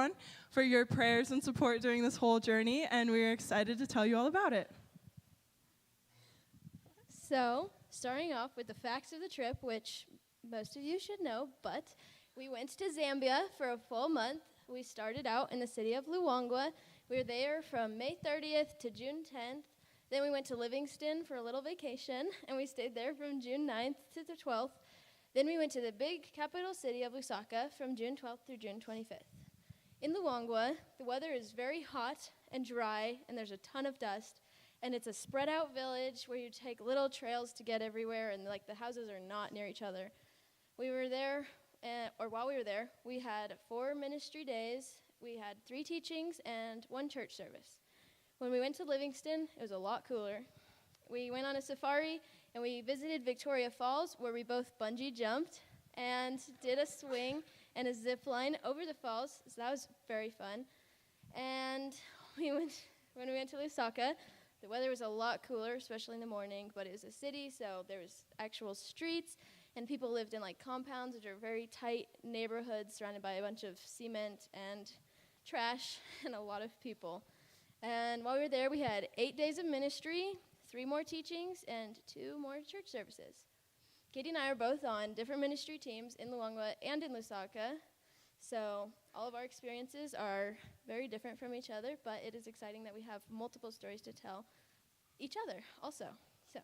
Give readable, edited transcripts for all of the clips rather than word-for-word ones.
everyone for your prayers and support during this whole journey, and we're excited to tell you all about it. So, starting off with the facts of the trip, which most of you should know, but we went to Zambia for a full month. We started out in the city of Luangwa. We were there from May 30th to June 10th. Then we went to Livingston for a little vacation, and we stayed there from June 9th to the 12th. Then we went to the big capital city of Lusaka from June 12th through June 25th. In Luangwa, the weather is very hot and dry, and there's a ton of dust. And it's a spread-out village where you take little trails to get everywhere, and the houses are not near each other. We were there, while we were there, we had 4 ministry days. We had 3 teachings and 1 church service. When we went to Livingston, it was a lot cooler. We went on a safari, and we visited Victoria Falls, where we both bungee jumped and did a swing and a zip line over the falls, so that was very fun. And when we went to Lusaka, the weather was a lot cooler, especially in the morning, but it was a city, so there was actual streets, and people lived in compounds, which are very tight neighborhoods surrounded by a bunch of cement and trash and a lot of people. And while we were there, we had 8 days of ministry, 3 more teachings, and 2 more church services. Katie and I are both on different ministry teams in Luangwa and in Lusaka, so all of our experiences are very different from each other, but it is exciting that we have multiple stories to tell each other also. So,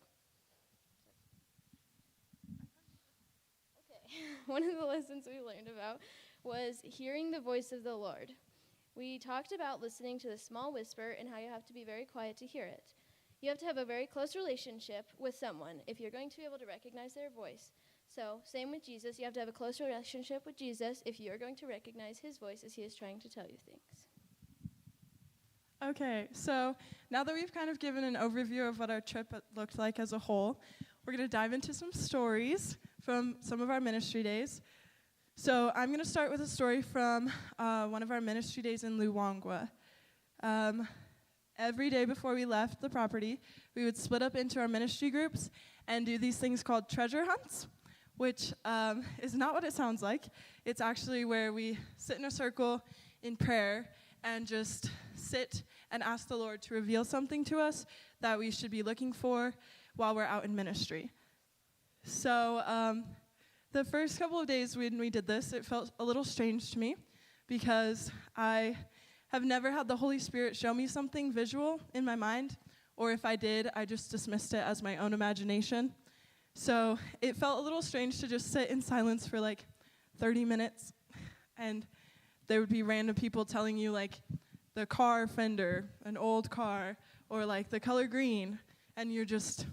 okay, one of the lessons we learned about was hearing the voice of the Lord. We talked about listening to the small whisper and how you have to be very quiet to hear it. You have to have a very close relationship with someone if you're going to be able to recognize their voice. So, same with Jesus. You have to have a close relationship with Jesus if you're going to recognize his voice as he is trying to tell you things. Okay, so now that we've kind of given an overview of what our trip looked like as a whole, we're going to dive into some stories from some of our ministry days. So I'm going to start with a story from one of our ministry days in Luangwa. Every day before we left the property, we would split up into our ministry groups and do these things called treasure hunts, which is not what it sounds like. It's actually where we sit in a circle in prayer and just sit and ask the Lord to reveal something to us that we should be looking for while we're out in ministry. So the first couple of days when we did this, it felt a little strange to me because I have never had the Holy Spirit show me something visual in my mind, or if I did, I just dismissed it as my own imagination. So it felt a little strange to just sit in silence for 30 minutes, and there would be random people telling you the car fender, an old car, or the color green, and you're just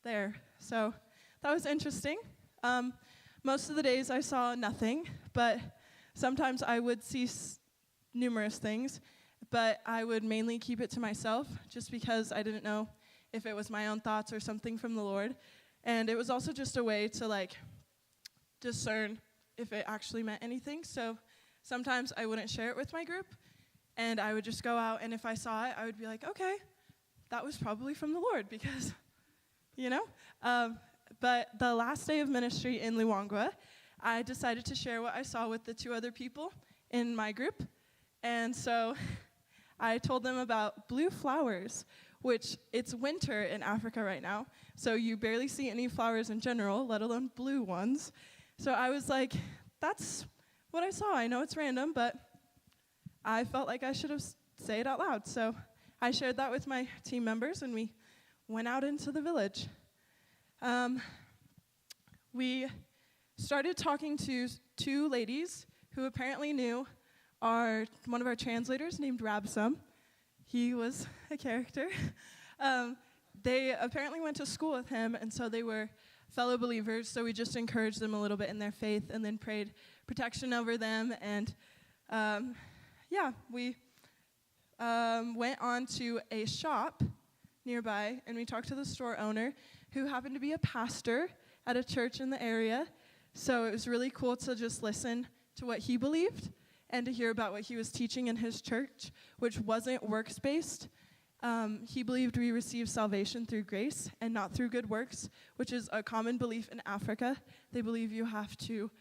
there. So that was interesting. Most of the days I saw nothing, but sometimes I would see numerous things, but I would mainly keep it to myself just because I didn't know if it was my own thoughts or something from the Lord. And it was also just a way to discern if it actually meant anything. So sometimes I wouldn't share it with my group, and I would just go out, and if I saw it, I would be like, okay, that was probably from the Lord because, But the last day of ministry in Luangwa, I decided to share what I saw with the 2 other people in my group. And so I told them about blue flowers, which it's winter in Africa right now, so you barely see any flowers in general, let alone blue ones. So I was like, that's what I saw. I know it's random, but I felt like I should have said it out loud. So I shared that with my team members, and we went out into the village. We started talking to 2 ladies who apparently knew one of our translators named Rabsum. He was a character. They apparently went to school with him, and so they were fellow believers, so we just encouraged them a little bit in their faith and then prayed protection over them. And we went on to a shop nearby, and we talked to the store owner, who happened to be a pastor at a church in the area. So it was really cool to just listen to what he believed and to hear about what he was teaching in his church, which wasn't works-based. He believed we receive salvation through grace and not through good works, which is a common belief in Africa. They believe you have to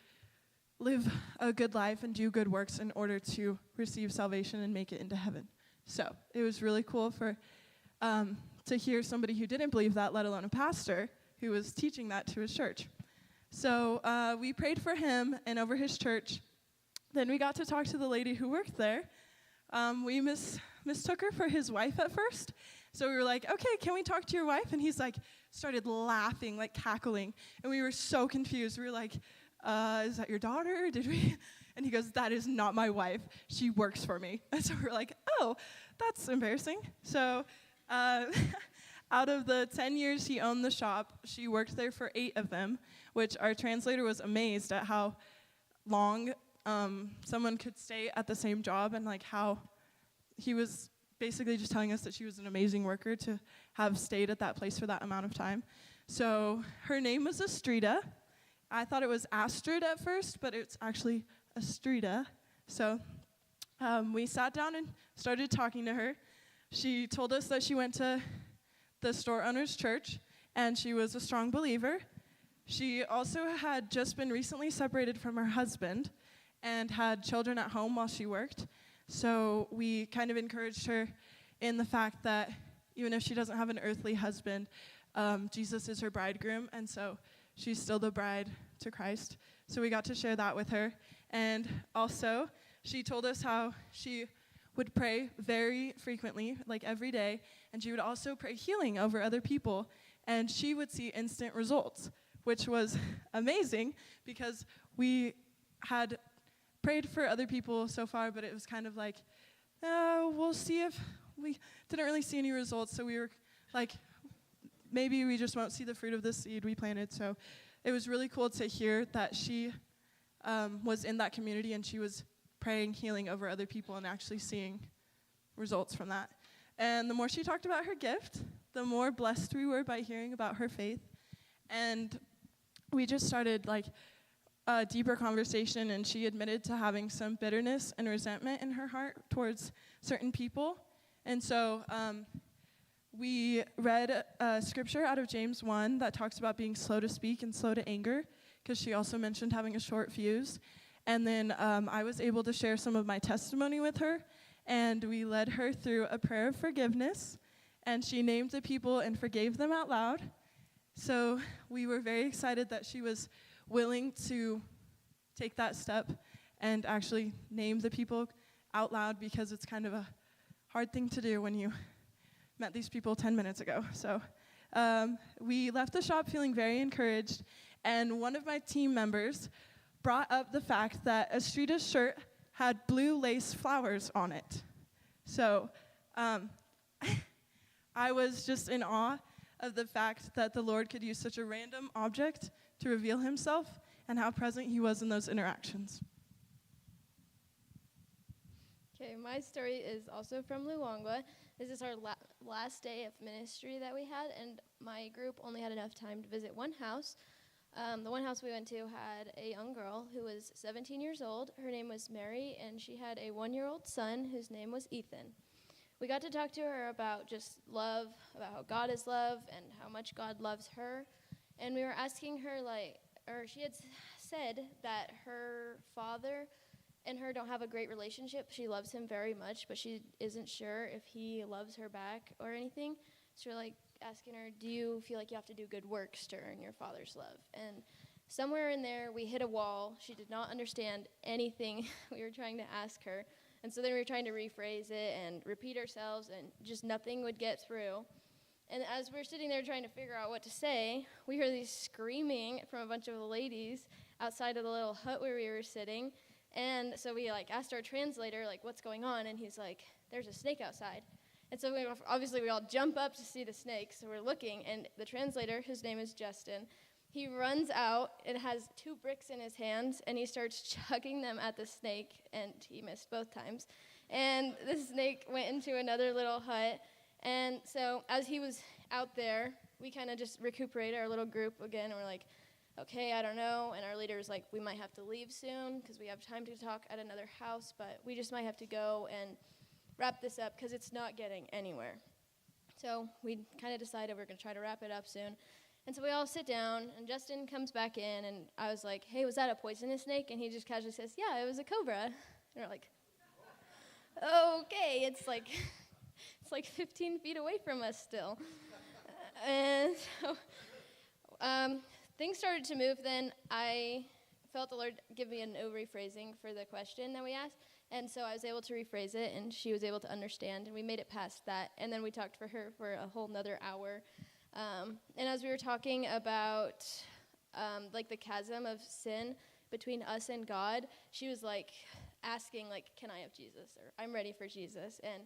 live a good life and do good works in order to receive salvation and make it into heaven. So it was really cool to hear somebody who didn't believe that, let alone a pastor, who was teaching that to his church. So we prayed for him and over his church. Then we got to talk to the lady who worked there. We mistook her for his wife at first. So we were like, okay, can we talk to your wife? And he's like, started laughing, like cackling. And we were so confused. We were like, is that your daughter? Did we? And he goes, that is not my wife. She works for me. And so we're like, oh, that's embarrassing. So out of the 10 years he owned the shop, she worked there for 8 of them, which our translator was amazed at how long someone could stay at the same job, and like how he was basically just telling us that she was an amazing worker to have stayed at that place for that amount of time. So her name was Astrida. I thought it was Astrid at first, but it's actually Astrida. So we sat down and started talking to her. She told us that she went to the store owner's church, and she was a strong believer. She also had just been recently separated from her husband and had children at home while she worked. So we kind of encouraged her in the fact that even if she doesn't have an earthly husband, Jesus is her bridegroom, and so she's still the bride to Christ. So we got to share that with her. And also, she told us how she would pray very frequently, like every day, and she would also pray healing over other people, and she would see instant results, which was amazing because we had prayed for other people so far, but it was kind of like, we'll see if we didn't really see any results, so we were like, maybe we just won't see the fruit of this seed we planted. So it was really cool to hear that she was in that community and she was praying healing over other people and actually seeing results from that. And the more she talked about her gift, the more blessed we were by hearing about her faith. And we just started like a deeper conversation, and she admitted to having some bitterness and resentment in her heart towards certain people. And so we read a scripture out of James 1 that talks about being slow to speak and slow to anger, because she also mentioned having a short fuse. And then I was able to share some of my testimony with her, and we led her through a prayer of forgiveness, and she named the people and forgave them out loud. So we were very excited that she was willing to take that step and actually name the people out loud, because it's kind of a hard thing to do when you met these people 10 minutes ago. So we left the shop feeling very encouraged, and one of my team members brought up the fact that Astrida's shirt had blue lace flowers on it. So I was just in awe of the fact that the Lord could use such a random object to reveal himself and how present he was in those interactions. Okay, my story is also from Luangwa. This is our last day of ministry that we had, and my group only had enough time to visit one house. The one house we went to had a young girl who was 17 years old. Her name was Mary, and she had a 1-year-old son whose name was Ethan. We got to talk to her about just love, about how God is love and how much God loves her. And we were asking her, she had said that her father and her don't have a great relationship. She loves him very much, but she isn't sure if he loves her back or anything. So we're asking her, do you feel like you have to do good works to earn your father's love? And somewhere in there, we hit a wall. She did not understand anything we were trying to ask her. And so then we were trying to rephrase it and repeat ourselves, and just nothing would get through. And as we were sitting there trying to figure out what to say, we heard these screaming from a bunch of the ladies outside of the little hut where we were sitting. And so we asked our translator, what's going on? And he's like, there's a snake outside. And so we all jump up to see the snake. So we're looking, and the translator, his name is Justin, he runs out and has 2 bricks in his hands, and he starts chucking them at the snake, and he missed both times. And the snake went into another little hut. And so as he was out there, we kind of just recuperated our little group again, and we're like, okay, I don't know. And our leader was like, we might have to leave soon because we have time to talk at another house, but we just might have to go and wrap this up because it's not getting anywhere. So we kind of decided we're going to try to wrap it up soon. And so we all sit down, and Justin comes back in, and I was like, hey, was that a poisonous snake? And he just casually says, yeah, it was a cobra. And we're like, okay, it's like 15 feet away from us still. And so things started to move then. I felt the Lord give me a no rephrasing for the question that we asked. And so I was able to rephrase it, and she was able to understand, and we made it past that. And then we talked for her for a whole nother hour. And as we were talking about like the chasm of sin between us and God, she was like asking like, can I have Jesus? Or I'm ready for Jesus. And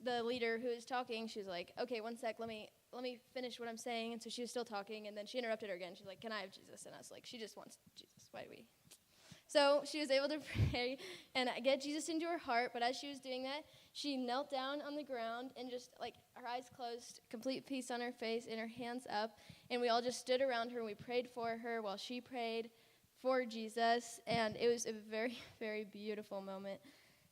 the leader who was talking, she was like, okay, one sec, let me finish what I'm saying. And so she was still talking, and then she interrupted her again. She's like, can I have Jesus? And I was like, she just wants Jesus. Why do we? So she was able to pray and get Jesus into her heart, but as she was doing that, she knelt down on the ground and just, like, her eyes closed, complete peace on her face, and her hands up, and we all just stood around her, and we prayed for her while she prayed for Jesus, and it was a very, very beautiful moment.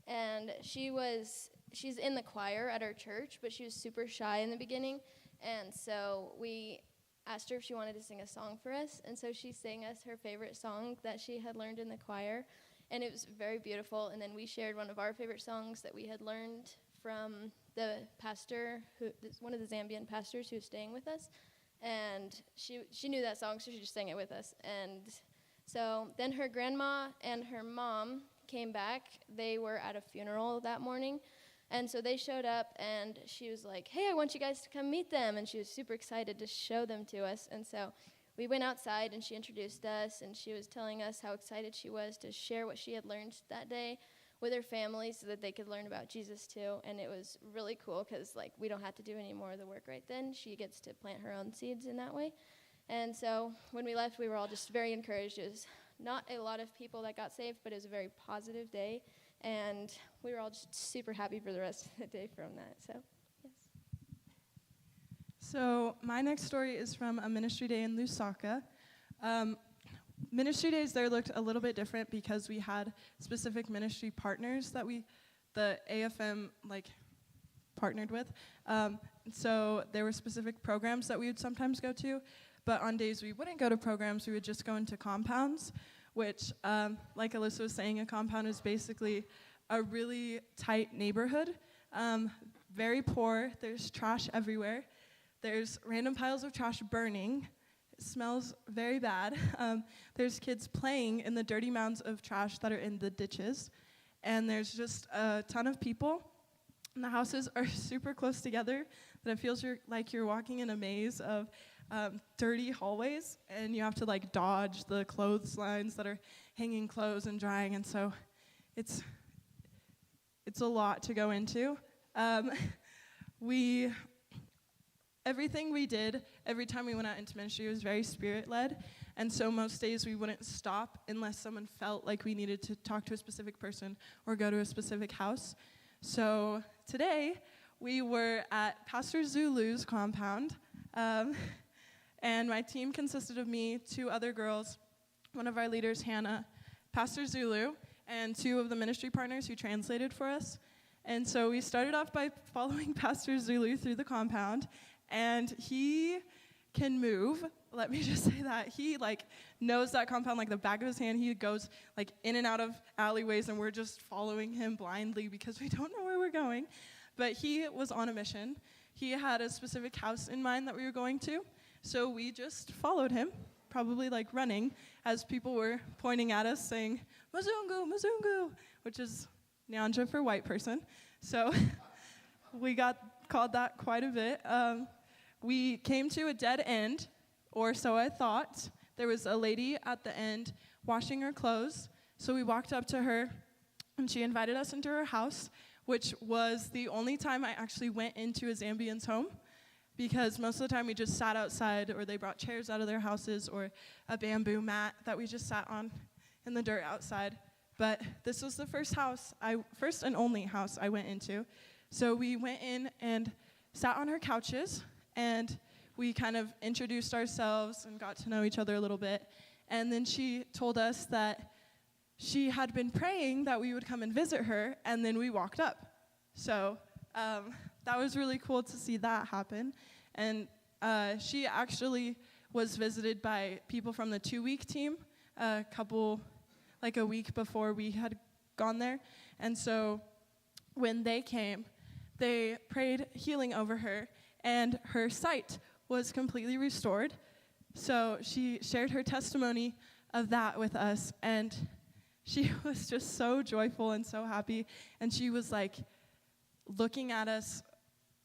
And she's in the choir at our church, but she was super shy in the beginning, and so we asked her if she wanted to sing a song for us, and so she sang us her favorite song that she had learned in the choir, and it was very beautiful. And then we shared one of our favorite songs that we had learned from the pastor, one of the Zambian pastors who was staying with us, and she knew that song, so she just sang it with us. And so then her grandma and her mom came back. They were at a funeral that morning. And so they showed up, and she was like, hey, I want you guys to come meet them. And she was super excited to show them to us. And so we went outside, and she introduced us, and she was telling us how excited she was to share what she had learned that day with her family so that they could learn about Jesus too. And it was really cool because, like, we don't have to do any more of the work right then. She gets to plant her own seeds in that way. And so when we left, we were all just very encouraged. It was not a lot of people that got saved, but it was a very positive day. And we were all just super happy for the rest of the day from that. So, yes. So my next story is from a ministry day in Lusaka. Ministry days there looked a little bit different because we had specific ministry partners that the AFM, partnered with. So there were specific programs that we would sometimes go to, but on days we wouldn't go to programs, we would just go into compounds, which, like Alyssa was saying, a compound is basically a really tight neighborhood, very poor. There's trash everywhere. There's random piles of trash burning. It smells very bad. There's kids playing in the dirty mounds of trash that are in the ditches. And there's just a ton of people. And the houses are super close together that it feels like you're walking in a maze of dirty hallways, and you have to dodge the clotheslines that are hanging clothes and drying, and so it's a lot to go into. Everything we did, every time we went out into ministry, was very spirit-led, and so most days we wouldn't stop unless someone felt like we needed to talk to a specific person or go to a specific house. So today, we were at Pastor Zulu's compound, and my team consisted of me, 2 other girls, one of our leaders, Hannah, Pastor Zulu, and 2 of the ministry partners who translated for us. And so we started off by following Pastor Zulu through the compound, and he can move. Let me just say that. He, knows that compound like the back of his hand. He goes, in and out of alleyways, and we're just following him blindly because we don't know where we're going. But he was on a mission. He had a specific house in mind that we were going to. So we just followed him, probably running, as people were pointing at us saying, Mzungu, Mzungu, which is Nyanja for white person. So we got called that quite a bit. We came to a dead end, or so I thought. There was a lady at the end washing her clothes. So we walked up to her, and she invited us into her house, which was the only time I actually went into a Zambian's home, because most of the time we just sat outside, or they brought chairs out of their houses, or a bamboo mat that we just sat on in the dirt outside. But this was the first and only house I went into. So we went in and sat on her couches, and we kind of introduced ourselves and got to know each other a little bit. And then she told us that she had been praying that we would come and visit her, and then we walked up. So that was really cool to see that happen. And she actually was visited by people from the 2-week team a week before we had gone there. And so when they came, they prayed healing over her, and her sight was completely restored. So she shared her testimony of that with us, and she was just so joyful and so happy, and she was like looking at us.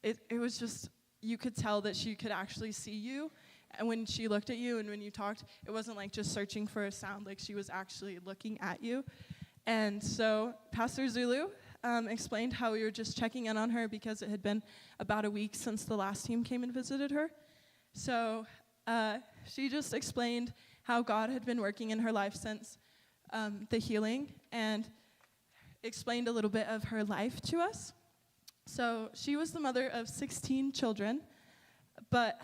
It was just, you could tell that she could actually see you, and when she looked at you and when you talked, it wasn't like just searching for a sound, like she was actually looking at you. And so Pastor Zulu explained how we were just checking in on her because it had been about a week since the last team came and visited her. So she just explained how God had been working in her life since the healing, and explained a little bit of her life to us. So she was the mother of 16 children, but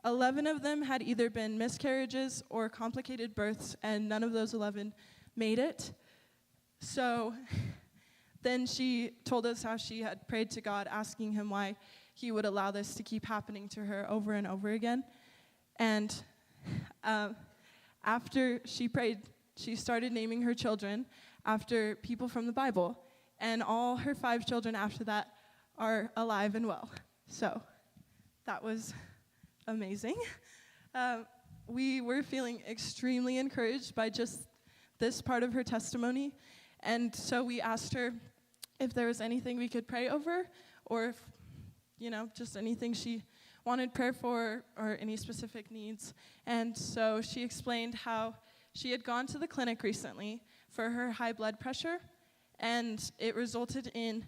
11 of them had either been miscarriages or complicated births, and none of those 11 made it. So then she told us how she had prayed to God, asking him why he would allow this to keep happening to her over and over again. And after she prayed, she started naming her children after people from the Bible. And all her 5 children after that are alive and well. So that was amazing. We were feeling extremely encouraged by just this part of her testimony. And so we asked her if there was anything we could pray over, or if, just anything she wanted prayer for, or any specific needs. And so she explained how she had gone to the clinic recently for her high blood pressure, and it resulted in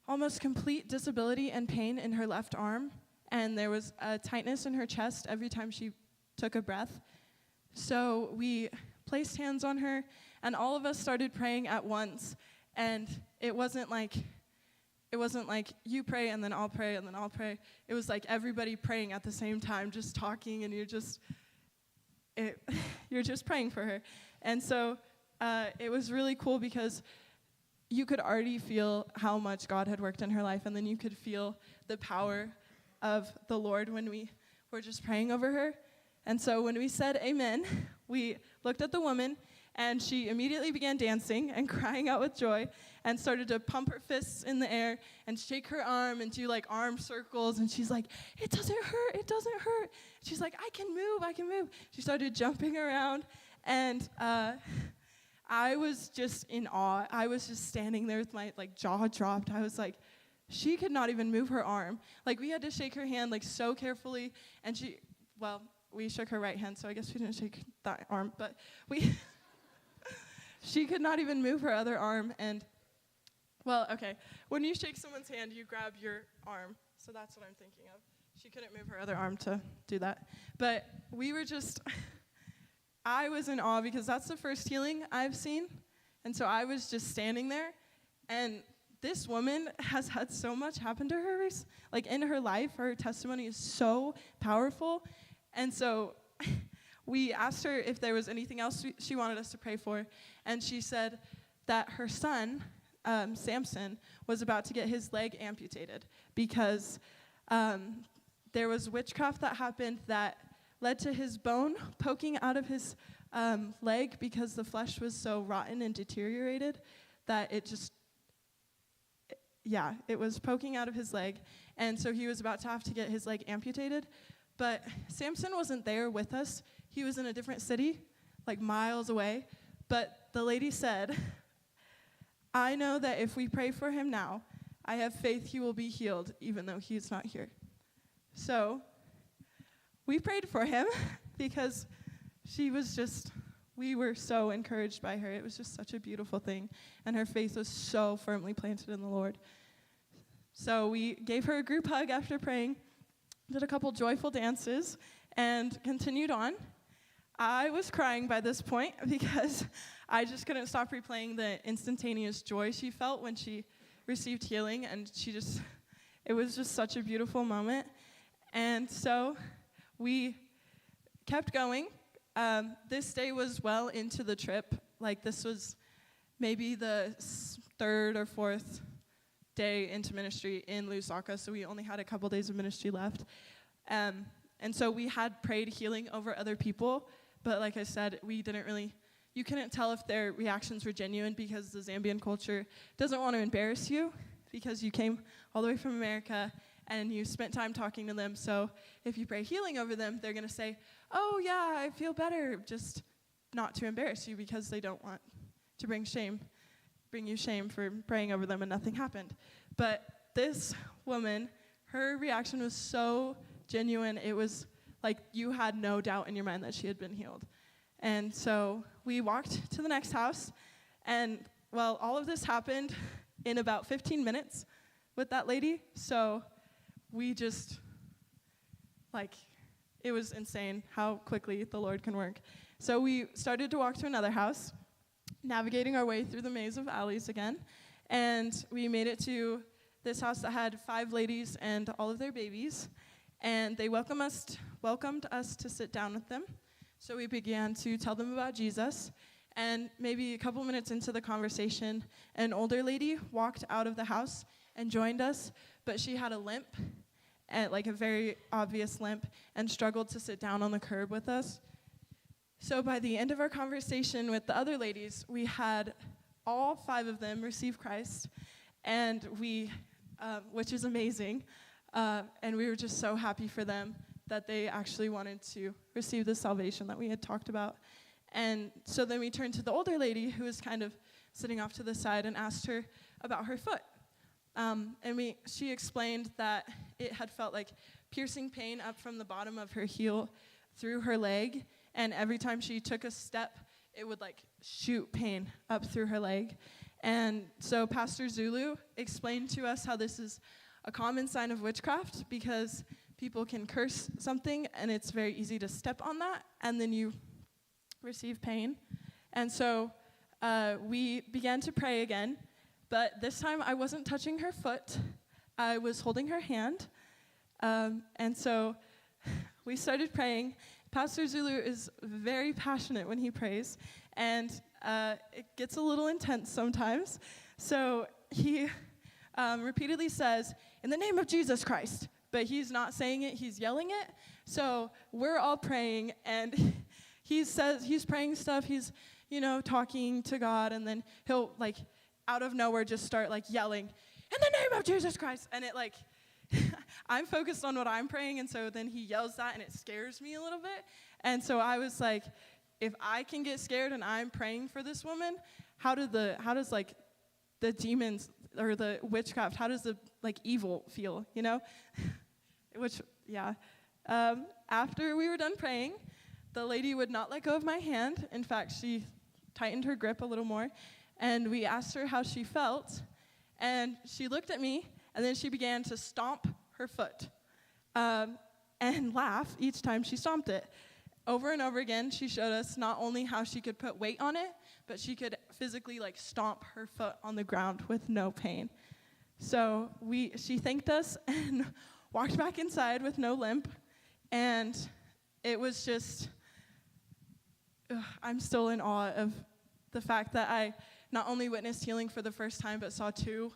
almost complete disability and pain in her left arm, and there was a tightness in her chest every time she took a breath. So we placed hands on her, and all of us started praying at once, and it wasn't like you pray and then I'll pray and then I'll pray. It was like everybody praying at the same time, just talking, and you're just praying for her. And so it was really cool because you could already feel how much God had worked in her life, and then you could feel the power of the Lord when we were just praying over her. And so when we said amen, we looked at the woman, and she immediately began dancing and crying out with joy, and started to pump her fists in the air and shake her arm and do like arm circles. And she's like, "It doesn't hurt, it doesn't hurt." She's like, I can move. She started jumping around, and I was just in awe. I was just standing there with my jaw dropped. I was like, she could not even move her arm. Like, we had to shake her hand so carefully, and we shook her right hand, so I guess we didn't shake that arm, but she could not even move her other arm. And when you shake someone's hand, you grab your arm, so that's what I'm thinking of. She couldn't move her other arm to do that, but we were just I was in awe because that's the first healing I've seen. And so I was just standing there, and this woman has had so much happen to her, in her life. Her testimony is so powerful. And so we asked her if there was anything else she wanted us to pray for, and she said that her son, Samson, was about to get his leg amputated because there was witchcraft that happened that led to his bone poking out of his leg because the flesh was so rotten and deteriorated that it was poking out of his leg. And so he was about to have to get his leg amputated. But Samson wasn't there with us. He was in a different city, miles away. But the lady said, "I know that if we pray for him now, I have faith he will be healed, even though he's not here." So we prayed for him because we were so encouraged by her. It was just such a beautiful thing, and her faith was so firmly planted in the Lord. So we gave her a group hug after praying, did a couple joyful dances, and continued on. I was crying by this point because I just couldn't stop replaying the instantaneous joy she felt when she received healing, and it was just such a beautiful moment. And so we kept going. This day was well into the trip. This was maybe the 3rd or 4th day into ministry in Lusaka, so we only had a couple days of ministry left. And so we had prayed healing over other people, but like I said, you couldn't tell if their reactions were genuine because the Zambian culture doesn't want to embarrass you because you came all the way from America and you spent time talking to them. So if you pray healing over them, they're going to say, oh, yeah, I feel better, just not to embarrass you because they don't want to bring you shame for praying over them and nothing happened. But this woman, her reaction was so genuine. It was like you had no doubt in your mind that she had been healed. And so we walked to the next house, and, well, all of this happened in about 15 minutes with that lady. So we just, it was insane how quickly the Lord can work. So we started to walk to another house, navigating our way through the maze of alleys again, and we made it to this house that had 5 ladies and all of their babies, and they welcomed us to sit down with them. So we began to tell them about Jesus, and maybe a couple minutes into the conversation, an older lady walked out of the house and joined us, but she had a limp, a very obvious limp, and struggled to sit down on the curb with us. So by the end of our conversation with the other ladies, we had all 5 of them receive Christ, and which is amazing, and we were just so happy for them that they actually wanted to receive the salvation that we had talked about. And so then we turned to the older lady who was kind of sitting off to the side and asked her about her foot. She explained that it had felt like piercing pain up from the bottom of her heel through her leg, and every time she took a step, it would shoot pain up through her leg. And so Pastor Zulu explained to us how this is a common sign of witchcraft because people can curse something, and it's very easy to step on that, and then you receive pain. And so we began to pray again, but this time I wasn't touching her foot. I was holding her hand. And so we started praying. Pastor Zulu is very passionate when he prays, and it gets a little intense sometimes. So he repeatedly says, "In the name of Jesus Christ." But he's not saying it, he's yelling it. So we're all praying, and he's praying stuff, he's, talking to God, and then he'll, out of nowhere just start, yelling, "In the name of Jesus Christ." And it, I'm focused on what I'm praying, and so then he yells that, and it scares me a little bit. And so I was like, if I can get scared and I'm praying for this woman, how does the demons or the witchcraft, how does the, evil feel, Which, yeah. After we were done praying, the lady would not let go of my hand. In fact, she tightened her grip a little more. And we asked her how she felt. And she looked at me, and then she began to stomp her foot and laugh each time she stomped it. Over and over again, she showed us not only how she could put weight on it, but she could physically, stomp her foot on the ground with no pain. So she thanked us and walked back inside with no limp, and it was just, I'm still in awe of the fact that I not only witnessed healing for the first time, but saw 2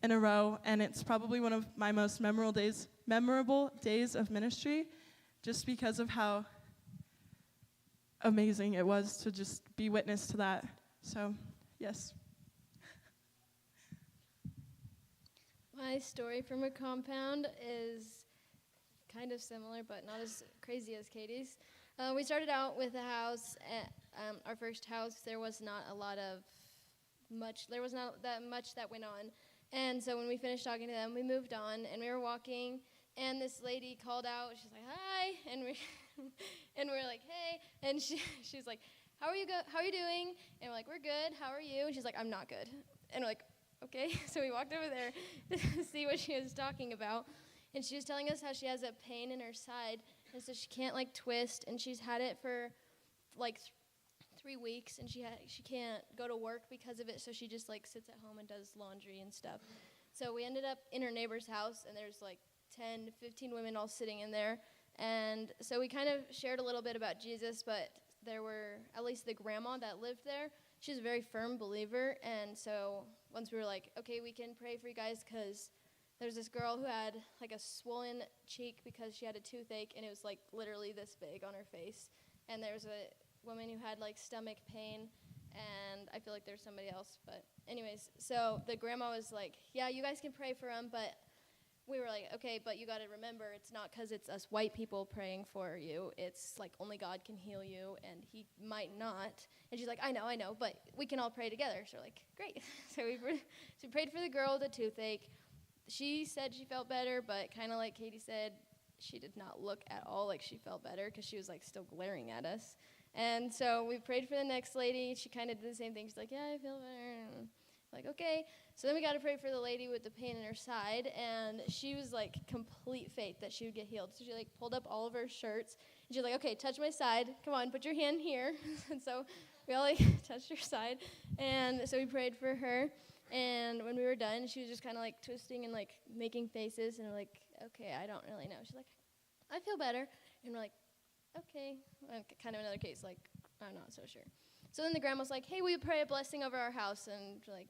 in a row, and it's probably one of my most memorable days of ministry, just because of how amazing it was to just be witness to that. So, yes. My story from a compound is kind of similar, but not as crazy as Katie's. We started out with a house. Our first house, there was not that much that went on. And so when we finished talking to them, we moved on, and we were walking, and this lady called out. She's like, "Hi," and we're like, "Hey," and she's like, How are you doing?" And we're like, "We're good. How are you?" And she's like, "I'm not good." And we're like, "Okay." So we walked over there to see what she was talking about. And she was telling us how she has a pain in her side, and so she can't twist, and she's had it for 3 weeks, and she can't go to work because of it, so she just sits at home and does laundry and stuff. So we ended up in her neighbor's house, and there's 10 to 15 women all sitting in there. And so we kind of shared a little bit about Jesus, but there were, at least the grandma that lived there, she's a very firm believer. And so once we were like, "Okay, we can pray for you guys because There's this girl who had like a swollen cheek because she had a toothache, and it was like literally this big on her face. And there's a woman who had like stomach pain, and I feel like there's somebody else. But anyways, so the grandma was like, yeah, you guys can pray for them, but we were like, okay, but you got to remember, it's not because it's us white people praying for you. It's like only God can heal you, and he might not. And she's like, I know, but we can all pray together. So we're like, great. So we prayed for the girl with the toothache. She said she felt better, but kind of like Katie said, she did not look at all like she felt better because she was like still glaring at us. And so we prayed for the next lady. She kind of did the same thing. She's like, yeah, I feel better. Like, okay. So then we got to pray for the lady with the pain in her side, and she was like complete faith that she would get healed. So she like pulled up all of her shirts, and she was like, okay, touch my side. Come on, put your hand here. And so we all like touched her side, and so we prayed for her. And when we were done, she was just kind of like twisting and like making faces, and we're like, okay, I don't really know. She's like, I feel better. And we're like, okay. And kind of another case, like, I'm not so sure. So then the grandma's like, hey, will you pray a blessing over our house? And we're like,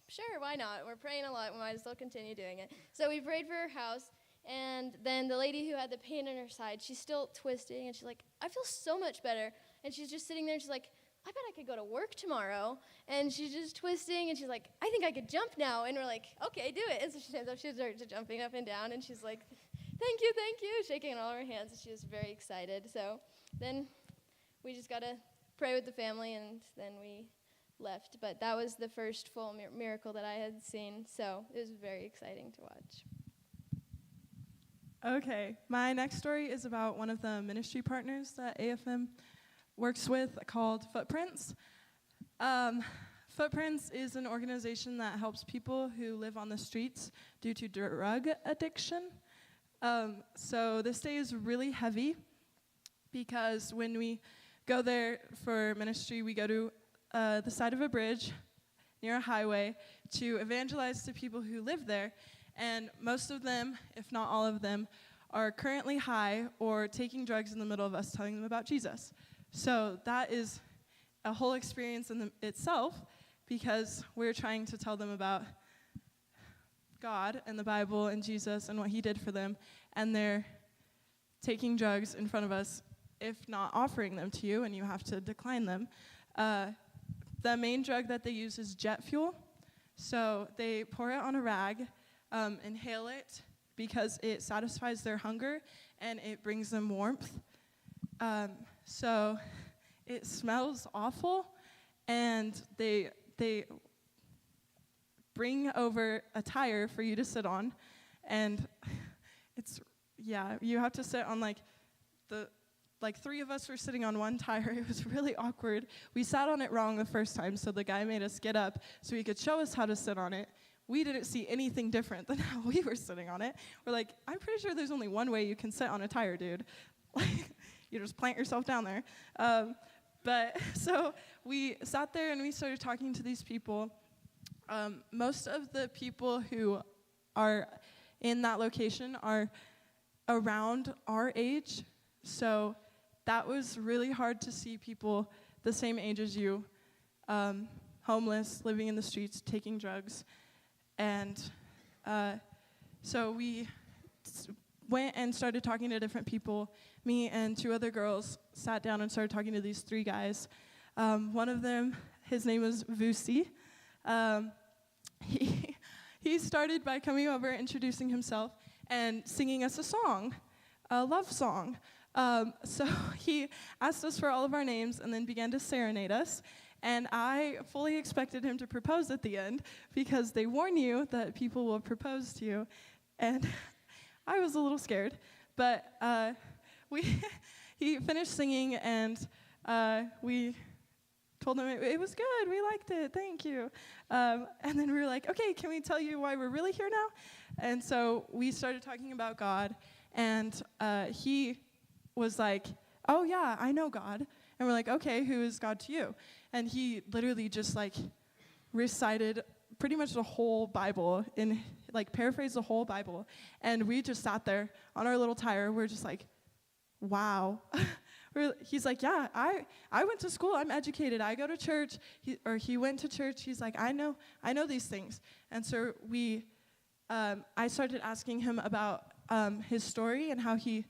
sure, why not? We're praying a lot. We might as well continue doing it. So we prayed for her house. And then the lady who had the pain in her side, she's still twisting. And she's like, I feel so much better. And she's just sitting there, and she's like, I bet I could go to work tomorrow. And she's just twisting, and she's like, I think I could jump now. And we're like, okay, do it. And so she stands up, she starts jumping up and down, and she's like, thank you, shaking all her hands. And she was very excited. So then we just got to pray with the family, and then we left. But that was the first full miracle that I had seen. So it was very exciting to watch. Okay, my next story is about one of the ministry partners that AFM works with called Footprints. Footprints is an organization that helps people who live on the streets due to drug addiction. So this day is really heavy because when we go there for ministry, we go to the side of a bridge near a highway to evangelize to people who live there. And most of them, if not all of them, are currently high or taking drugs in the middle of us telling them about Jesus. So that is a whole experience in itself because we're trying to tell them about God and the Bible and Jesus and what he did for them, and they're taking drugs in front of us, if not offering them to you, and you have to decline them. The main drug that they use is jet fuel. So they pour it on a rag, inhale it because it satisfies their hunger and it brings them warmth. So it smells awful, and they bring over a tire for you to sit on, and you have to sit on three of us were sitting on one tire. It was really awkward. We sat on it wrong the first time, so the guy made us get up so he could show us how to sit on it. We didn't see anything different than how we were sitting on it. We're like, I'm pretty sure there's only one way you can sit on a tire, dude. You just plant yourself down there. But so we sat there and we started talking to these people. Most of the people who are in that location are around our age. So that was really hard to see people the same age as you, homeless, living in the streets, taking drugs. And so we went and started talking to different people. Me and two other girls sat down and started talking to these three guys. One of them, his name was Vusi. He started by coming over, introducing himself, and singing us a song, a love song. So he asked us for all of our names and then began to serenade us. And I fully expected him to propose at the end because they warn you that people will propose to you. And I was a little scared. But he finished singing, and we told him it was good. We liked it. Thank you. And then we were like, okay, can we tell you why we're really here now? And so we started talking about God. And he was like, oh, yeah, I know God. And we're like, okay, who is God to you? And he literally just recited pretty much the whole Bible, paraphrased the whole Bible. And we just sat there on our little tire. We're just like, wow. He's like, yeah, I went to school. I'm educated. I go to church. He went to church. He's like, I know these things. And so we I started asking him about his story and how he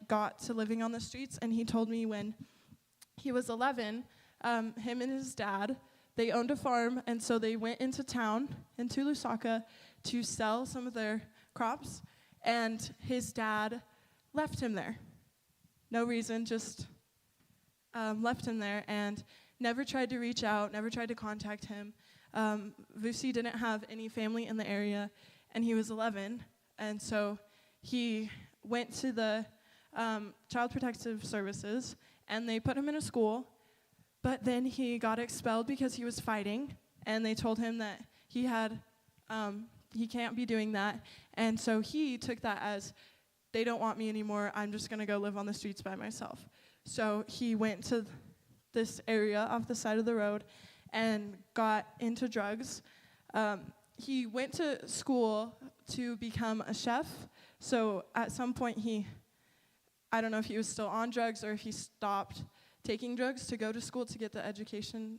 got to living on the streets. And he told me when he was 11, him and his dad, they owned a farm, and so they went into town, into Lusaka, to sell some of their crops, and his dad left him there. No reason, just left him there, and never tried to reach out, never tried to contact him. Vusi didn't have any family in the area, and he was 11, and so he went to the Child Protective Services, and they put him in a school, but then he got expelled because he was fighting, and they told him that he can't be doing that, and so he took that as, they don't want me anymore, I'm just going to go live on the streets by myself. So he went to this area off the side of the road and got into drugs. He went to school to become a chef, so at some point I don't know if he was still on drugs or if he stopped taking drugs to go to school to get the education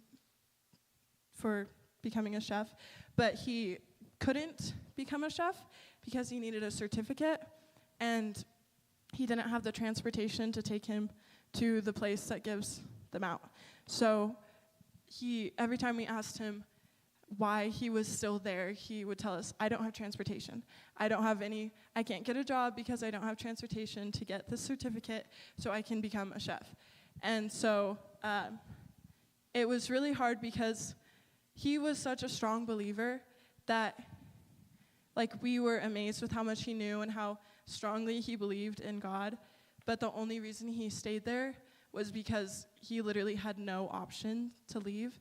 for becoming a chef, but he couldn't become a chef because he needed a certificate, and he didn't have the transportation to take him to the place that gives them out. So every time we asked him why he was still there, he would tell us, I don't have transportation. I can't get a job because I don't have transportation to get this certificate so I can become a chef. And so it was really hard because he was such a strong believer that we were amazed with how much he knew and how strongly he believed in God. But the only reason he stayed there was because he literally had no option to leave.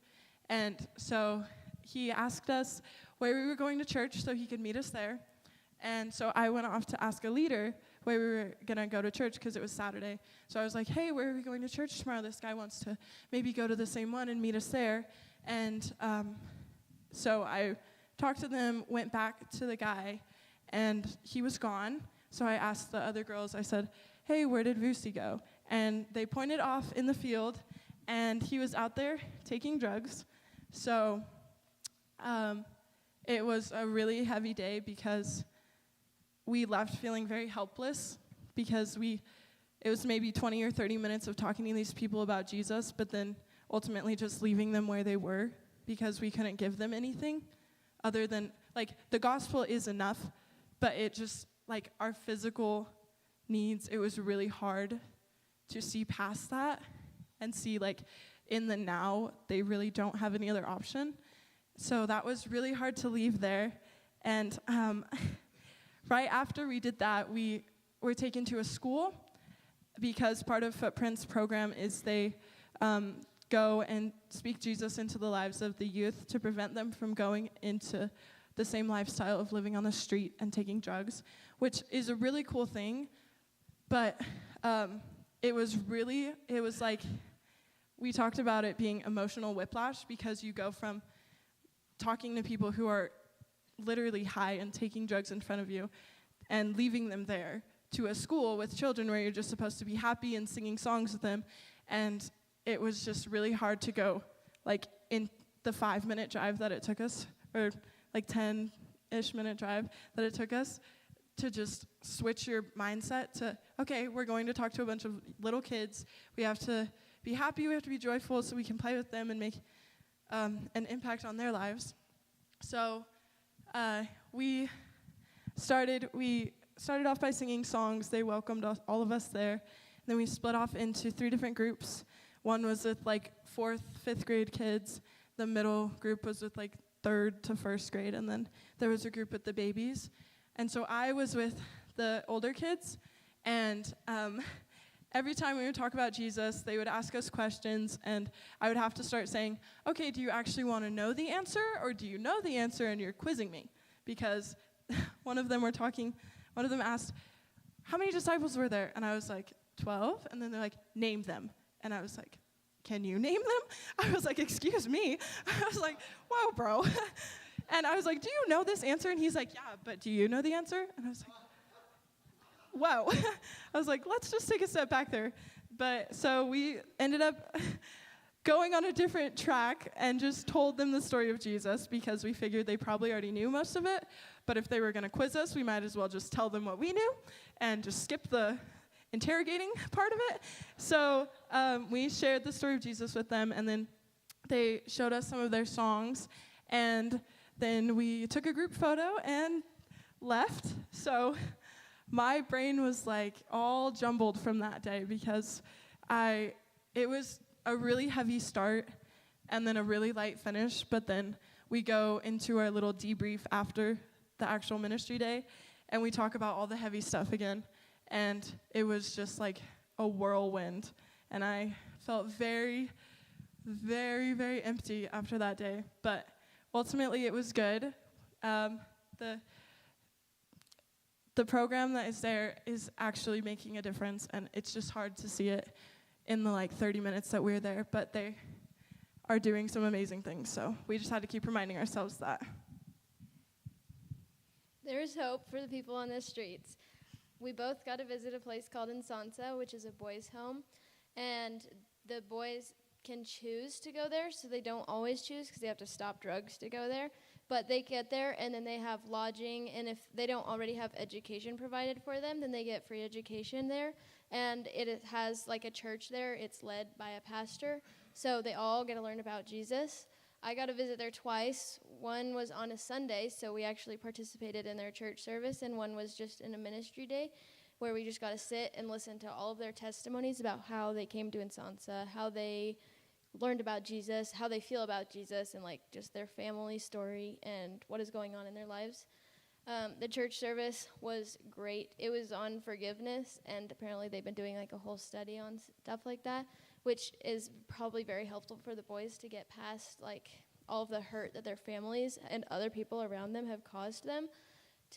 And so he asked us where we were going to church so he could meet us there. And so I went off to ask a leader where we were going to go to church because it was Saturday. So I was like, hey, where are we going to church tomorrow? This guy wants to maybe go to the same one and meet us there. And so I talked to them, went back to the guy, and he was gone. So I asked the other girls, I said, hey, where did Vusi go? And they pointed off in the field, and he was out there taking drugs. So it was a really heavy day because we left feeling very helpless because it was maybe 20 or 30 minutes of talking to these people about Jesus, but then ultimately just leaving them where they were because we couldn't give them anything other than, the gospel is enough, but it just, our physical needs, it was really hard to see past that and see, in the now, they really don't have any other option. So that was really hard to leave there. And right after we did that, we were taken to a school because part of Footprints program is they go and speak Jesus into the lives of the youth to prevent them from going into the same lifestyle of living on the street and taking drugs, which is a really cool thing. But it was we talked about it being emotional whiplash because you go from talking to people who are literally high and taking drugs in front of you and leaving them there to a school with children where you're just supposed to be happy and singing songs with them. And it was just really hard to go, in the 5-minute drive that it took us, or 10-ish minute drive that it took us, to just switch your mindset to, okay, we're going to talk to a bunch of little kids. We have to be happy, we have to be joyful so we can play with them and make an impact on their lives. So we started off by singing songs. They welcomed all of us there. And then we split off into 3 different groups. One was with 4th, 5th grade kids. The middle group was with 3rd to 1st grade. And then there was a group with the babies. And so I was with the older kids. And every time we would talk about Jesus, they would ask us questions. And I would have to start saying, okay, do you actually want to know the answer? Or do you know the answer and you're quizzing me? Because one of them asked, how many disciples were there? And I was like, 12. And then they're like, name them. And I was like, can you name them? I was like, excuse me. I was like, whoa, bro. And I was like, do you know this answer? And he's like, yeah, but do you know the answer? And I was like, whoa. I was like, let's just take a step back there. But so we ended up going on a different track and just told them the story of Jesus because we figured they probably already knew most of it. But if they were going to quiz us, we might as well just tell them what we knew and just skip the interrogating part of it. So we shared the story of Jesus with them, and then they showed us some of their songs, and then we took a group photo and left. So my brain was like all jumbled from that day because it was a really heavy start and then a really light finish, but then we go into our little debrief after the actual ministry day, and we talk about all the heavy stuff again, and it was just like a whirlwind, and I felt very, very, very empty after that day, but ultimately it was good. The program that is there is actually making a difference, and it's just hard to see it in the 30 minutes that we're there, but they are doing some amazing things, so we just had to keep reminding ourselves that. There's hope for the people on the streets. We both got to visit a place called Insansa, which is a boys' home, and the boys can choose to go there, so they don't always choose because they have to stop drugs to go there, but they get there, and then they have lodging, and if they don't already have education provided for them, then they get free education there, and it has a church there. It's led by a pastor, so they all get to learn about Jesus. I got to visit there twice. One was on a Sunday, so we actually participated in their church service, and one was just in a ministry day where we just got to sit and listen to all of their testimonies about how they came to Insansa, how they learned about Jesus, how they feel about Jesus, and just their family story and what is going on in their lives. The church service was great. It was on forgiveness, and apparently they've been doing a whole study on stuff like that, which is probably very helpful for the boys to get past all of the hurt that their families and other people around them have caused them,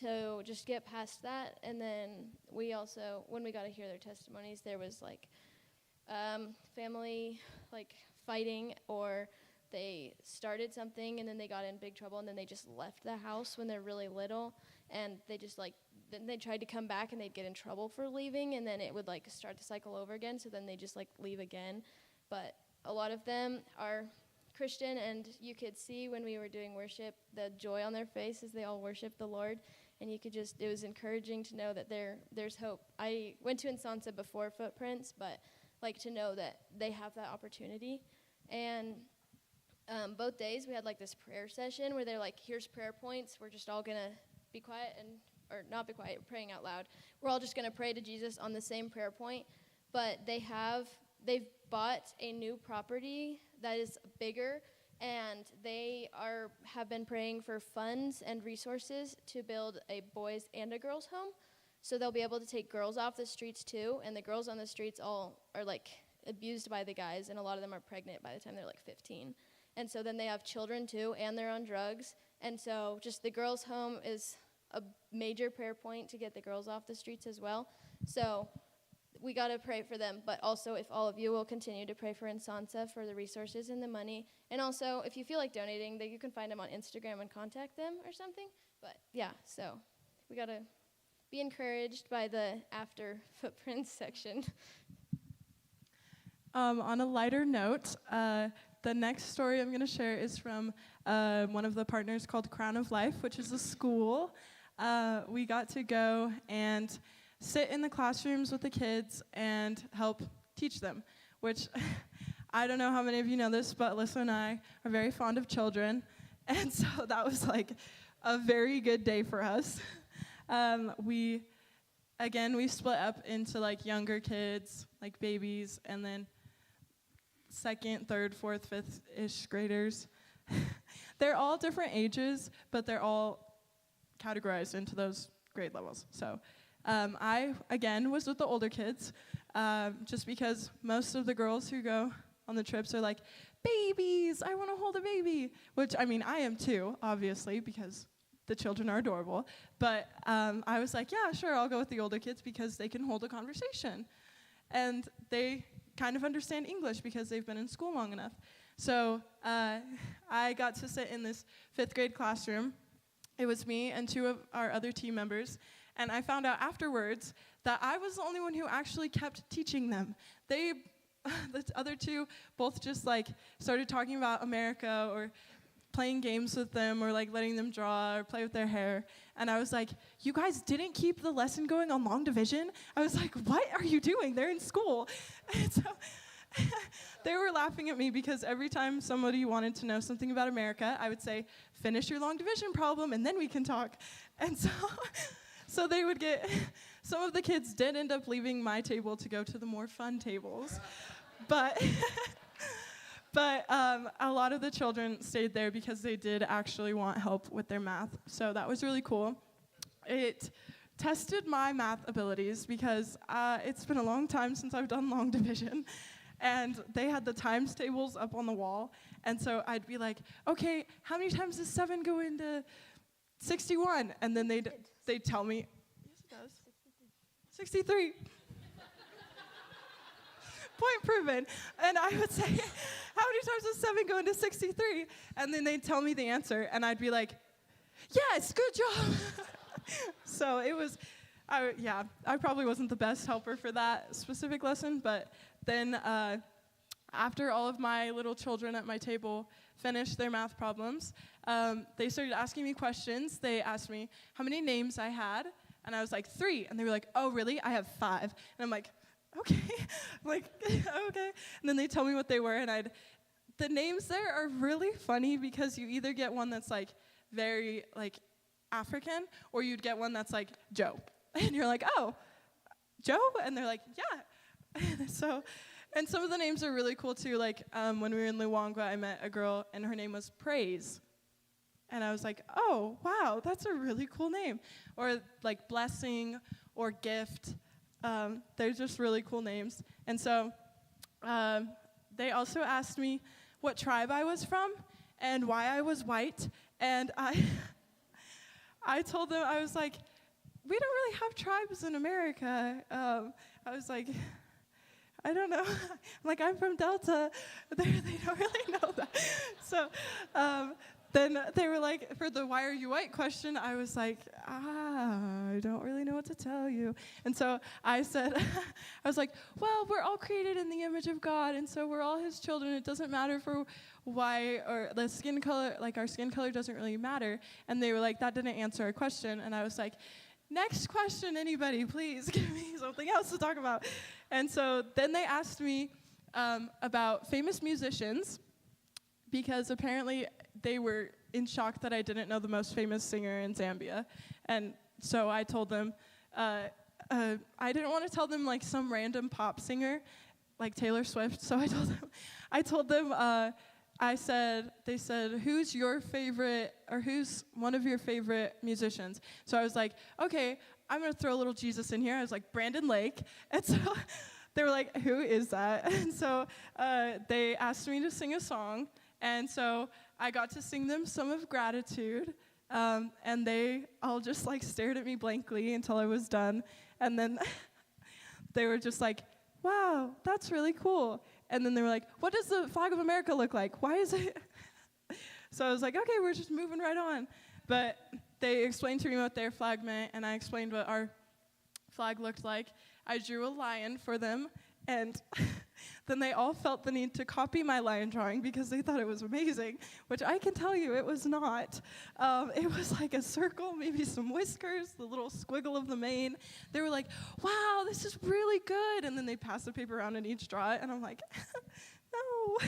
to just get past that. And then we also, when we got to hear their testimonies, there was family fighting, or they started something and then they got in big trouble and then they just left the house when they're really little, and they just then they tried to come back and they'd get in trouble for leaving, and then it would start the cycle over again, so then they just leave again. But a lot of them are Christian, and you could see when we were doing worship the joy on their face as they all worship the Lord, and you could just, it was encouraging to know that there's hope. I went to Insansa before Footprints, but to know that they have that opportunity. And both days we had this prayer session where they're here's prayer points. We're just all gonna be quiet or not be quiet, praying out loud. We're all just gonna pray to Jesus on the same prayer point. But they've bought a new property that is bigger, and they have been praying for funds and resources to build a boys and a girls home. So they'll be able to take girls off the streets too, and the girls on the streets all are abused by the guys, and a lot of them are pregnant by the time they're 15. And so then they have children too, and they're on drugs. And so just the girls' home is a major prayer point to get the girls off the streets as well. So we got to pray for them, but also if all of you will continue to pray for Insansa for the resources and the money. And also, if you feel like donating, you can find them on Instagram and contact them or something. But yeah, so we got to be encouraged by the after Footprints section. On a lighter note, the next story I'm going to share is from one of the partners called Crown of Life, which is a school. We got to go and sit in the classrooms with the kids and help teach them, which I don't know how many of you know this, but Alyssa and I are very fond of children, and so that was a very good day for us. We split up into younger kids, babies, and then second, third, fourth, fifth-ish graders. They're all different ages, but they're all categorized into those grade levels. So I, again, was with the older kids, just because most of the girls who go on the trips are babies, I want to hold a baby, which, I am too, obviously, because the children are adorable. But I was yeah, sure, I'll go with the older kids because they can hold a conversation. And they kind of understand English because they've been in school long enough. So I got to sit in this 5th grade classroom. It was me and 2 of our other team members. And I found out afterwards that I was the only one who actually kept teaching them. They the other two both just like started talking about America or playing games with them or like letting them draw or play with their hair. And I was like, you guys didn't keep the lesson going on long division? I was like, what are you doing? They're in school. And so they were laughing at me because every time somebody wanted to know something about America, I would say, finish your long division problem and then we can talk. And so they would get, some of the kids did end up leaving my table to go to the more fun tables. But a lot of the children stayed there because they did actually want help with their math. So that was really cool. It tested my math abilities because it's been a long time since I've done long division. And they had the times tables up on the wall. And so I'd be like, okay, how many times does 7 go into 61? And then they'd tell me, yes, it does. 63. Point proven. And I would say, how many times does 7 go into 63? And then they'd tell me the answer, and I'd be like, yes, good job. So it was, I probably wasn't the best helper for that specific lesson, but then after all of my little children at my table finished their math problems, they started asking me questions. They asked me how many names I had, and I was like, 3. And they were like, oh, really? I have 5. And I'm like, okay. I'm like, okay. And then they tell me what they were, and the names there are really funny because you either get one that's like very like African, or you'd get one that's like Joe. And you're like, oh, Joe? And they're like, yeah. So, and some of the names are really cool too. Like when we were in Luangwa, I met a girl, and her name was Praise. And I was like, oh, wow, that's a really cool name. Or like Blessing or Gift. They're just really cool names. And so they also asked me what tribe I was from and why I was white. And I told them, I was like, we don't really have tribes in America. I was like, I don't know. Like, I'm from Delta. They don't really know that. So then they were like, for the why are you white question, I was like, I don't really know what to tell you. And so I said, I was like, well, we're all created in the image of God, and so we're all his children. It doesn't matter for why, or the skin color, like our skin color doesn't really matter. And they were like, that didn't answer our question. And I was like, next question, anybody, please give me something else to talk about. And so then they asked me about famous musicians, because apparently they were in shock that I didn't know the most famous singer in Zambia. And so I told them, I didn't want to tell them like some random pop singer, like Taylor Swift. So I told them, they said, who's your favorite, or who's one of your favorite musicians? So I was like, okay, I'm going to throw a little Jesus in here. I was like, Brandon Lake. And so they were like, who is that? And so they asked me to sing a song. And so I got to sing them Some of Gratitude, and they all just like stared at me blankly until I was done. And then they were just like, wow, that's really cool. And then they were like, what does the flag of America look like? Why is it? So I was like, okay, we're just moving right on. But they explained to me what their flag meant, and I explained what our flag looked like. I drew a lion for them, and then they all felt the need to copy my lion drawing because they thought it was amazing, which I can tell you it was not. It was like a circle, maybe some whiskers, the little squiggle of the mane. They were like, wow, this is really good. And then they passed the paper around and each draw it. And I'm like, no.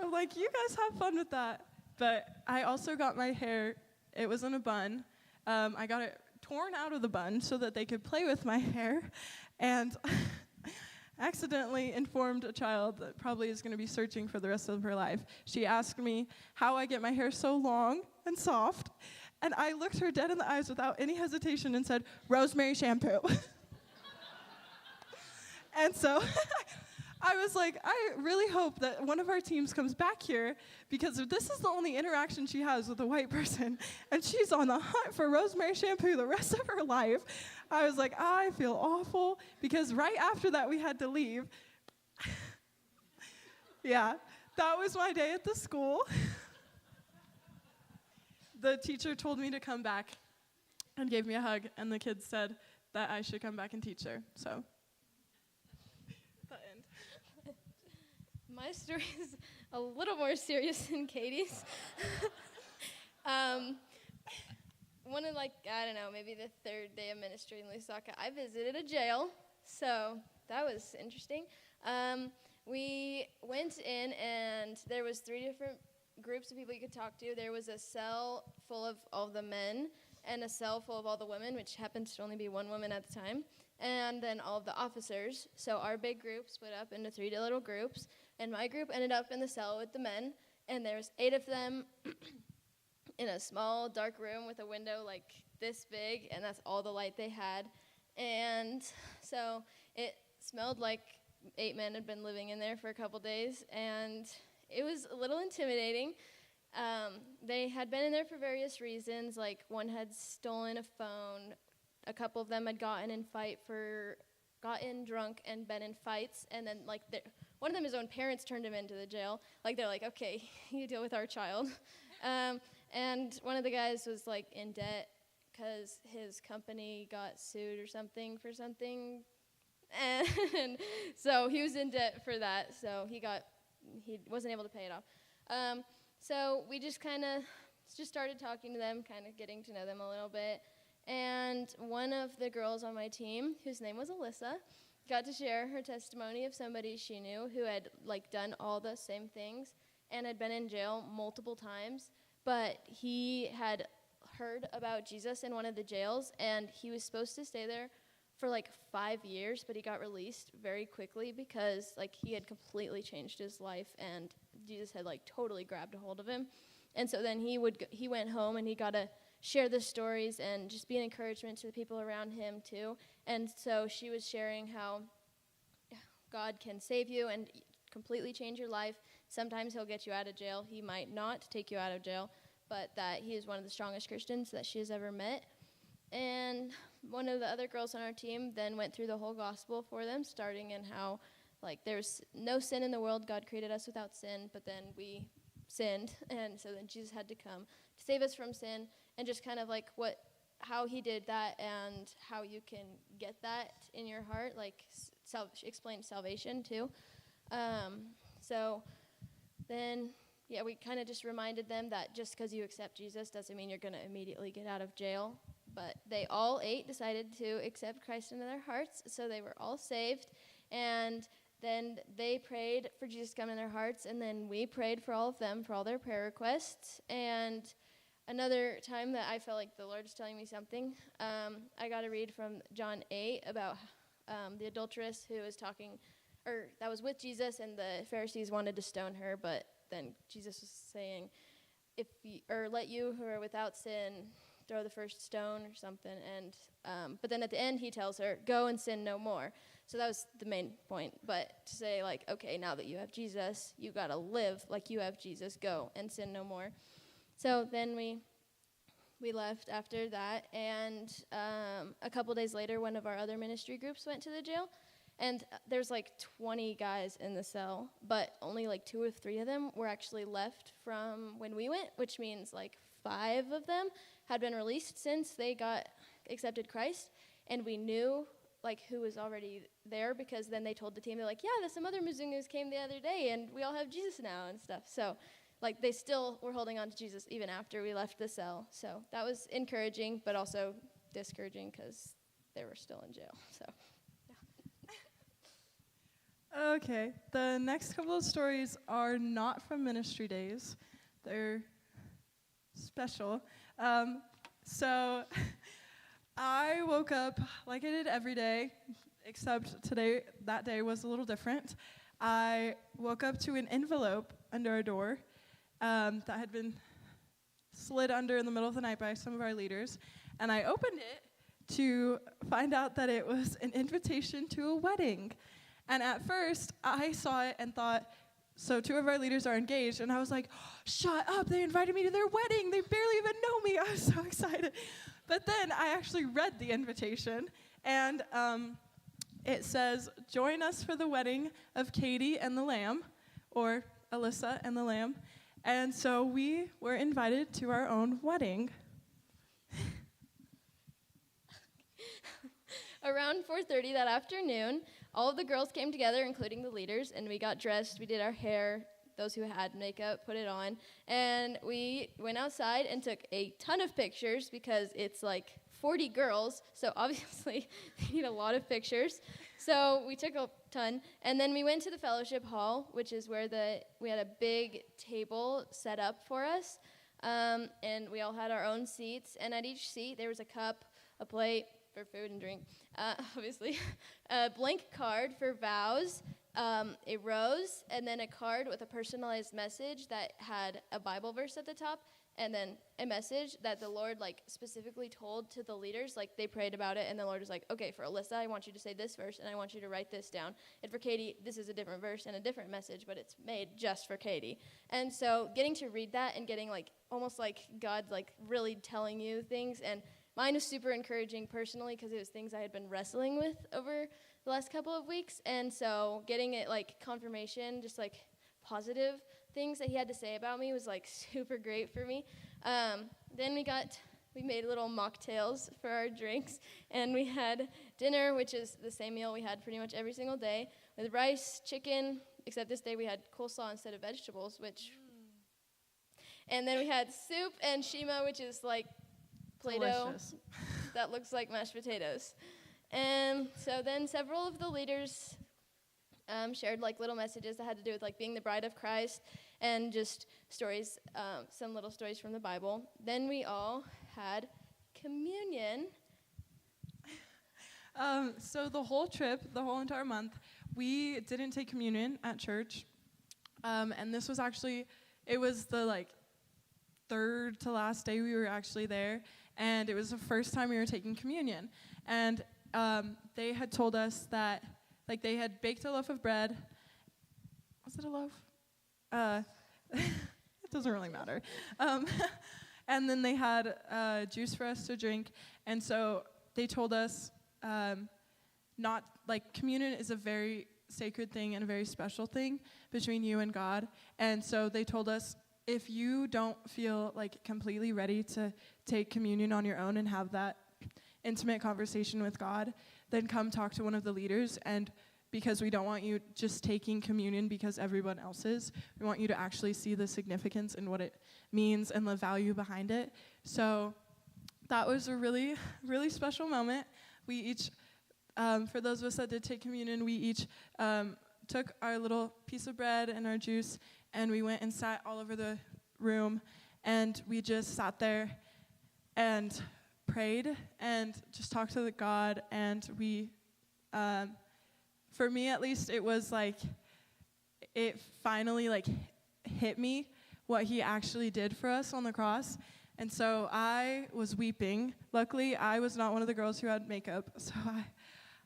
I'm like, you guys have fun with that. But I also got my hair, it was in a bun. I got it torn out of the bun so that they could play with my hair. And accidentally informed a child that probably is going to be searching for the rest of her life. She asked me how I get my hair so long and soft, and I looked her dead in the eyes without any hesitation and said, rosemary shampoo. And so I was like, I really hope that one of our teams comes back here, because if this is the only interaction she has with a white person, and she's on the hunt for rosemary shampoo the rest of her life, I was like, I feel awful, because right after that we had to leave. Yeah, that was my day at the school. The teacher told me to come back and gave me a hug, and the kids said that I should come back and teach her, so. The end. My story is a little more serious than Katie's. One of, I don't know, maybe the third day of ministry in Lusaka, I visited a jail, so that was interesting. We went in, and there was 3 different groups of people you could talk to. There was a cell full of all the men, and a cell full of all the women, which happens to only be 1 woman at the time, and then all of the officers. So our big group split up into 3 little groups, and my group ended up in the cell with the men, and there was 8 of them in a small, dark room with a window like this big, and that's all the light they had. And so it smelled like 8 men had been living in there for a couple days, and it was a little intimidating. They had been in there for various reasons, like one had stolen a phone, a couple of them had gotten drunk and been in fights, and then one of them, his own parents turned him into the jail. They're like, okay, you deal with our child. And one of the guys was in debt because his company got sued or something for something, and so he was in debt for that. So he wasn't able to pay it off. So we just started talking to them, kind of getting to know them a little bit. And one of the girls on my team, whose name was Alyssa, got to share her testimony of somebody she knew who had done all the same things and had been in jail multiple times, but he had heard about Jesus in one of the jails, and he was supposed to stay there for 5 years, but he got released very quickly because he had completely changed his life, and Jesus had totally grabbed a hold of him. And so then he went home, and he got to share the stories and just be an encouragement to the people around him too. And so she was sharing how God can save you and completely change your life. Sometimes he'll get you out of jail. He might not take you out of jail, but that he is one of the strongest Christians that she has ever met. And one of the other girls on our team then went through the whole gospel for them, starting in how there's no sin in the world. God created us without sin, but then we sinned, and so then Jesus had to come to save us from sin, and just kind of how he did that and how you can get that in your heart, explain salvation too. So then, we kind of just reminded them that just because you accept Jesus doesn't mean you're going to immediately get out of jail. But they all 8 decided to accept Christ into their hearts, so they were all saved. And then they prayed for Jesus to come in their hearts, and then we prayed for all of them, for all their prayer requests. And another time that I felt like the Lord was telling me something, I got to read from John 8 about the adulteress who was that was with Jesus, and the Pharisees wanted to stone her, but then Jesus was saying, let you who are without sin throw the first stone or something. And but then at the end he tells her, go and sin no more. So that was the main point. But to say okay, now that you have Jesus, you got to live like you have Jesus. Go and sin no more. So then we left after that, and a couple days later, one of our other ministry groups went to the jail, and there's 20 guys in the cell, but only 2 or 3 of them were actually left from when we went, which means 5 of them had been released since they got accepted Christ, and we knew who was already there, because then they told the team, they're yeah, some other Mzungus came the other day, and we all have Jesus now and stuff. So they still were holding on to Jesus even after we left the cell. So that was encouraging, but also discouraging because they were still in jail. So, yeah. Okay, the next couple of stories are not from ministry days. They're special. So I woke up like I did every day, except today, that day was a little different. I woke up to an envelope under a door that had been slid under in the middle of the night by some of our leaders, and I opened it to find out that it was an invitation to a wedding. And at first, I saw it and thought, so 2 of our leaders are engaged, and I was like, shut up, they invited me to their wedding, they barely even know me. I was so excited. But then I actually read the invitation, and it says, join us for the wedding of Katie and the Lamb, or Alyssa and the Lamb. And so we were invited to our own wedding. Around 4:30 that afternoon, all of the girls came together, including the leaders, and we got dressed. We did our hair. Those who had makeup put it on. And we went outside and took a ton of pictures because it's like 40 girls, so obviously they need a lot of pictures. So we took a ton. And then we went to the fellowship hall, which is where we had a big table set up for us. And we all had our own seats. And at each seat, there was a cup, a plate for food and drink, obviously, a blank card for vows, a rose, and then a card with a personalized message that had a Bible verse at the top, and then a message that the Lord, like, specifically told to the leaders. Like, they prayed about it, and the Lord was like, okay, for Alyssa, I want you to say this verse, and I want you to write this down. And for Katie, this is a different verse and a different message, but it's made just for Katie. And so getting to read that and getting, like, almost like God, like, really telling you things, and mine was super encouraging personally because it was things I had been wrestling with over the last couple of weeks. And so getting it, like, confirmation, just, like, positive things that he had to say about me was, like, super great for me. Then we made little mocktails for our drinks, and we had dinner, which is the same meal we had pretty much every single day, with rice, chicken, except this day we had coleslaw instead of vegetables, and then we had soup and shima, which is like Play-Doh Delicious. that looks like mashed potatoes. And so then several of the leaders shared like little messages that had to do with like being the bride of Christ and just stories, some little stories from the Bible. Then we all had communion. So the whole trip, the whole entire month, we didn't take communion at church. And this was actually, it was the like third to last day we were actually there. And it was the first time we were taking communion. And they had told us that, like, they had baked a loaf of bread. Was it a loaf? It doesn't really matter. And then they had juice for us to drink. And so they told us not, like, communion is a very sacred thing and a very special thing between you and God. And so they told us, if you don't feel like completely ready to take communion on your own and have that intimate conversation with God, then come talk to one of the leaders. And because we don't want you just taking communion because everyone else is, we want you to actually see the significance and what it means and the value behind it. So that was a really, really special moment. We each, for those of us that did take communion, we each took our little piece of bread and our juice, and we went and sat all over the room, and we just sat there and prayed and just talked to God. And we, for me at least, it was like, it finally like hit me what he actually did for us on the cross. And so I was weeping. Luckily, I was not one of the girls who had makeup, so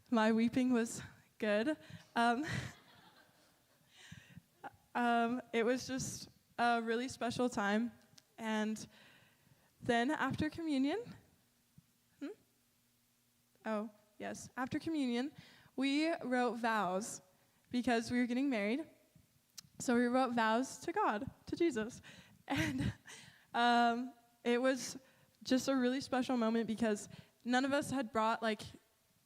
my weeping was good. It was just a really special time. And then after communion, after communion, we wrote vows because we were getting married. So we wrote vows to God, to Jesus. And it was just a really special moment because none of us had brought like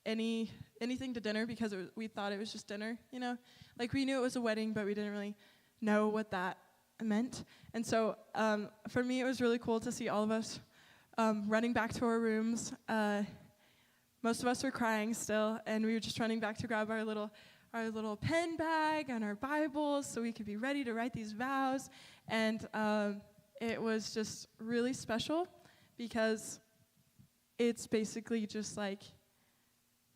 anything to dinner because we thought it was just dinner, you know? Like, we knew it was a wedding, but we didn't really know what that meant. And so for me, it was really cool to see all of us running back to our rooms. Most of us were crying still, and we were just running back to grab our little pen bag and our Bibles so we could be ready to write these vows. And it was just really special because it's basically just like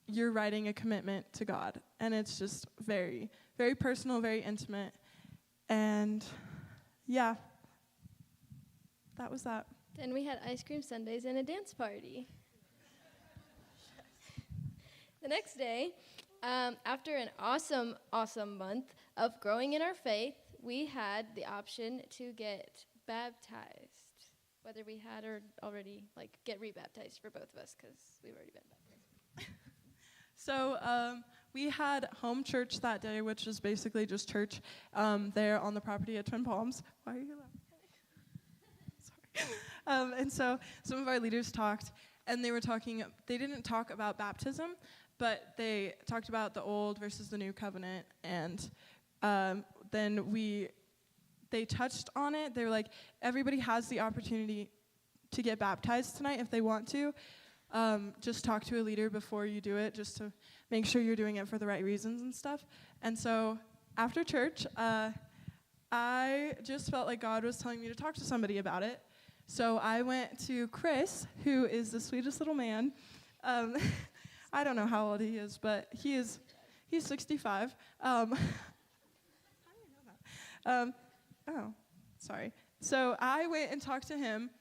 you're writing a commitment to God. And it's just very, very personal, very intimate. And yeah, that was that. Then we had ice cream sundaes and a dance party. The next day, after an awesome, awesome month of growing in our faith, we had the option to get baptized, whether we had or already, like, get rebaptized for both of us because we've already been baptized. So we had home church that day, which is basically just church there on the property at Twin Palms. Why are you laughing? Sorry. And so some of our leaders talked, and they didn't talk about baptism, but they talked about the old versus the new covenant, and then they touched on it. They were like, everybody has the opportunity to get baptized tonight if they want to. Just talk to a leader before you do it, just to make sure you're doing it for the right reasons and stuff. And so after church, I just felt like God was telling me to talk to somebody about it. So I went to Chris, who is the sweetest little man. I don't know how old he is, but he's 65. I didn't know that. Sorry. So I went and talked to him,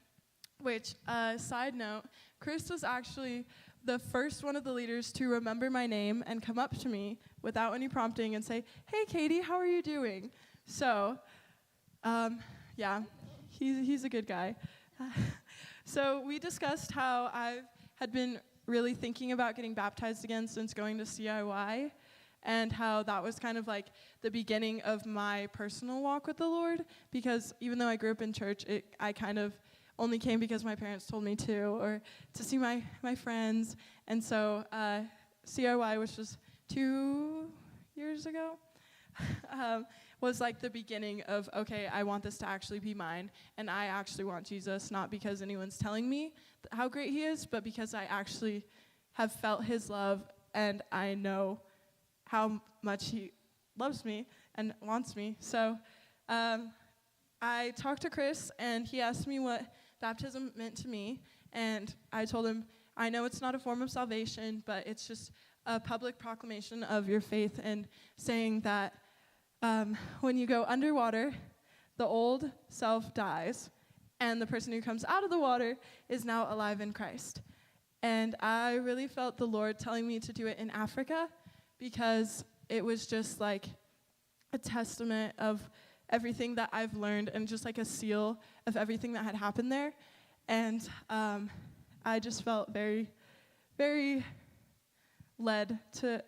which, side note, Chris was actually the first one of the leaders to remember my name and come up to me without any prompting and say, "Hey, Katie, how are you doing?" So, yeah, he's a good guy. So we discussed how I had been really thinking about getting baptized again since going to CIY, and how that was kind of like the beginning of my personal walk with the Lord, because even though I grew up in church, I kind of only came because my parents told me to, or to see my friends. And so CIY, which was 2 years ago, was like the beginning of, okay, I want this to actually be mine, and I actually want Jesus, not because anyone's telling me how great he is, but because I actually have felt his love, and I know how much he loves me and wants me. So I talked to Chris, and he asked me what baptism meant to me, and I told him, I know it's not a form of salvation, but it's just a public proclamation of your faith, and saying that when you go underwater, the old self dies, and the person who comes out of the water is now alive in Christ. And I really felt the Lord telling me to do it in Africa, because it was just like a testament of everything that I've learned, and just like a seal of everything that had happened there. And I just felt very, very led to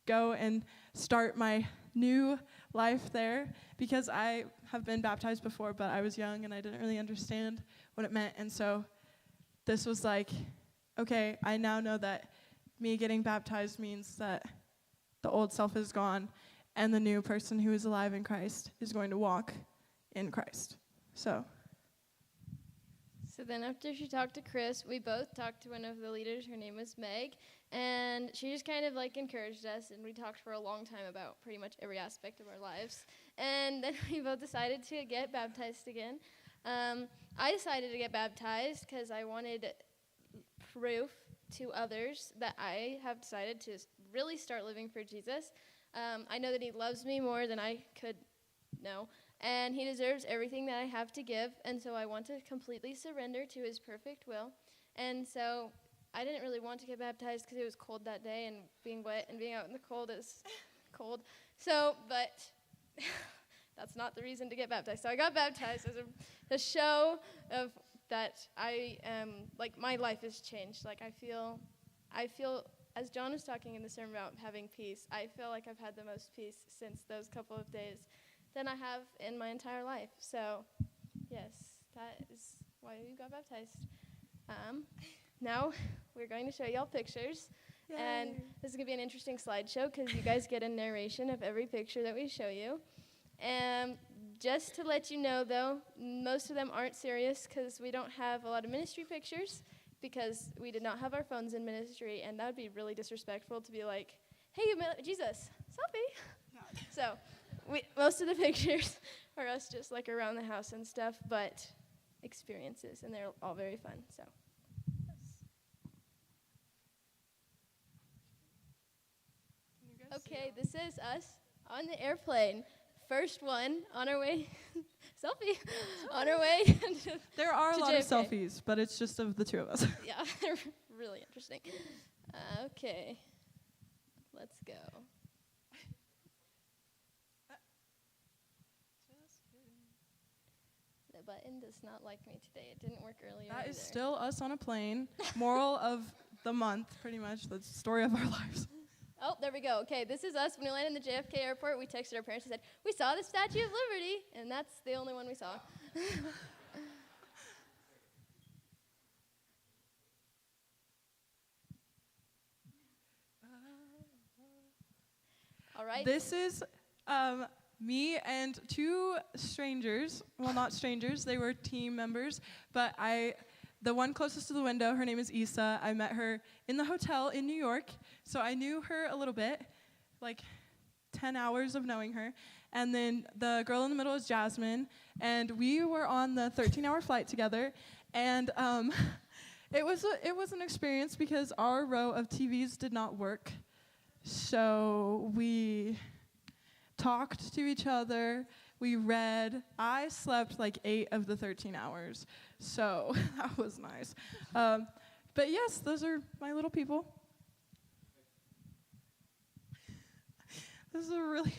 go and start my new life there, because I have been baptized before, but I was young and I didn't really understand what it meant. And so this was like, okay, I now know that me getting baptized means that the old self is gone, and the new person who is alive in Christ is going to walk in Christ. So then after she talked to Chris, we both talked to one of the leaders. Her name was Meg, and she just kind of like encouraged us, and we talked for a long time about pretty much every aspect of our lives. And then we both decided to get baptized again. I decided to get baptized because I wanted proof to others that I have decided to really start living for Jesus. I know that he loves me more than I could know, and he deserves everything that I have to give, and so I want to completely surrender to his perfect will. And so I didn't really want to get baptized because it was cold that day, and being wet and being out in the cold is cold. So, but that's not the reason to get baptized. So I got baptized as a show of that I am, like, my life has changed. Like, I feel, as John was talking in the sermon about having peace, I feel like I've had the most peace since those couple of days than I have in my entire life. So, yes, that is why we got baptized. Now, we're going to show y'all pictures. Yay. And this is going to be an interesting slideshow because you guys get a narration of every picture that we show you. And just to let you know, though, most of them aren't serious because we don't have a lot of ministry pictures because we did not have our phones in ministry, and that would be really disrespectful to be like, hey, you met Jesus, selfie. No. So most of the pictures are us just like around the house and stuff, but experiences, and they're all very fun. So. Okay, this is us on the airplane. First one on our way, selfie, on our way. There are a lot JFK. of selfies, but it's just of the two of us. Yeah, they're really interesting. Okay, let's go. The button does not like me today. It didn't work earlier. That either. is still us on a plane. Moral of the month, pretty much, the story of our lives. Oh, there we go. Okay, this is us. When we landed in the JFK airport, we texted our parents and said, we saw the Statue of Liberty, and that's the only one we saw. All right. This is me and two strangers. Well, not strangers. They were team members. But the one closest to the window, her name is Issa. I met her in the hotel in New York. So I knew her a little bit, like 10 hours of knowing her. And then the girl in the middle is Jasmine. And we were on the 13-hour flight together. And it was an experience because our row of TVs did not work. So we talked to each other, we read. I slept like 8 of the 13 hours, so that was nice. But yes, those are my little people. This is a really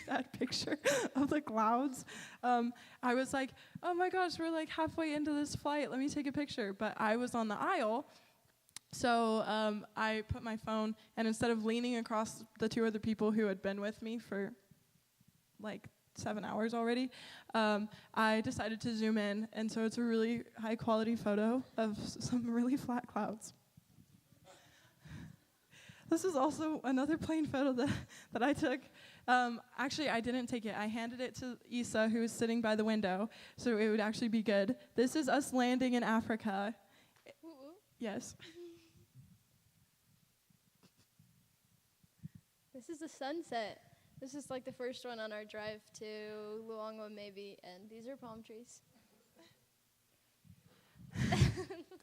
bad picture of the clouds. I was like, oh my gosh, we're like halfway into this flight, let me take a picture. But I was on the aisle, so I put my phone, and instead of leaning across the two other people who had been with me for like 7 hours already, I decided to zoom in, and so it's a really high quality photo of some really flat clouds. This is also another plane photo that I took. Actually, I didn't take it. I handed it to Issa, who was sitting by the window, so it would actually be good. This is us landing in Africa. Yes. This is the sunset. This is like the first one on our drive to Luangwa, maybe, and these are palm trees.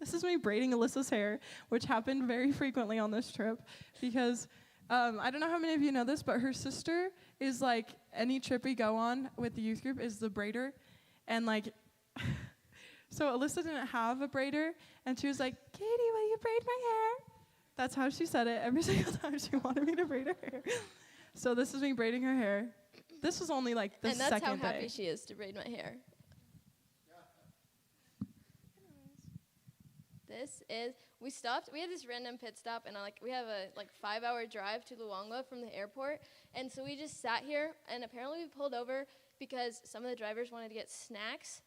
This is me braiding Alyssa's hair, which happened very frequently on this trip because I don't know how many of you know this, but her sister is like any trip we go on with the youth group is the braider. And like, so Alyssa didn't have a braider, and she was like, Katie, will you braid my hair? That's how she said it every single time she wanted me to braid her hair. So this is me braiding her hair. This was only like the second day. And that's how happy she is to braid my hair. We had this random pit stop, and we have a 5-hour drive to Luangwa from the airport, and so we just sat here, and apparently we pulled over because some of the drivers wanted to get snacks,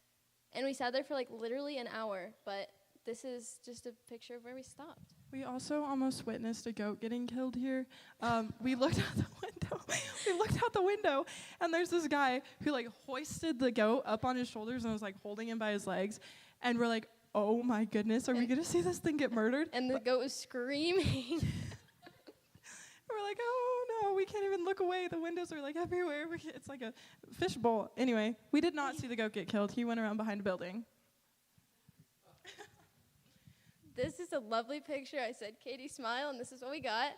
and we sat there for literally an hour, but this is just a picture of where we stopped. We also almost witnessed a goat getting killed here. We looked out the window. And there's this guy who hoisted the goat up on his shoulders and was holding him by his legs, and we're like, oh my goodness, are we gonna see this thing get murdered? And the goat was screaming. We're like, oh no, we can't even look away. The windows are everywhere. It's like a fishbowl. Anyway, we did not see the goat get killed. He went around behind a building. This is a lovely picture. I said, Katie, smile, and this is what we got.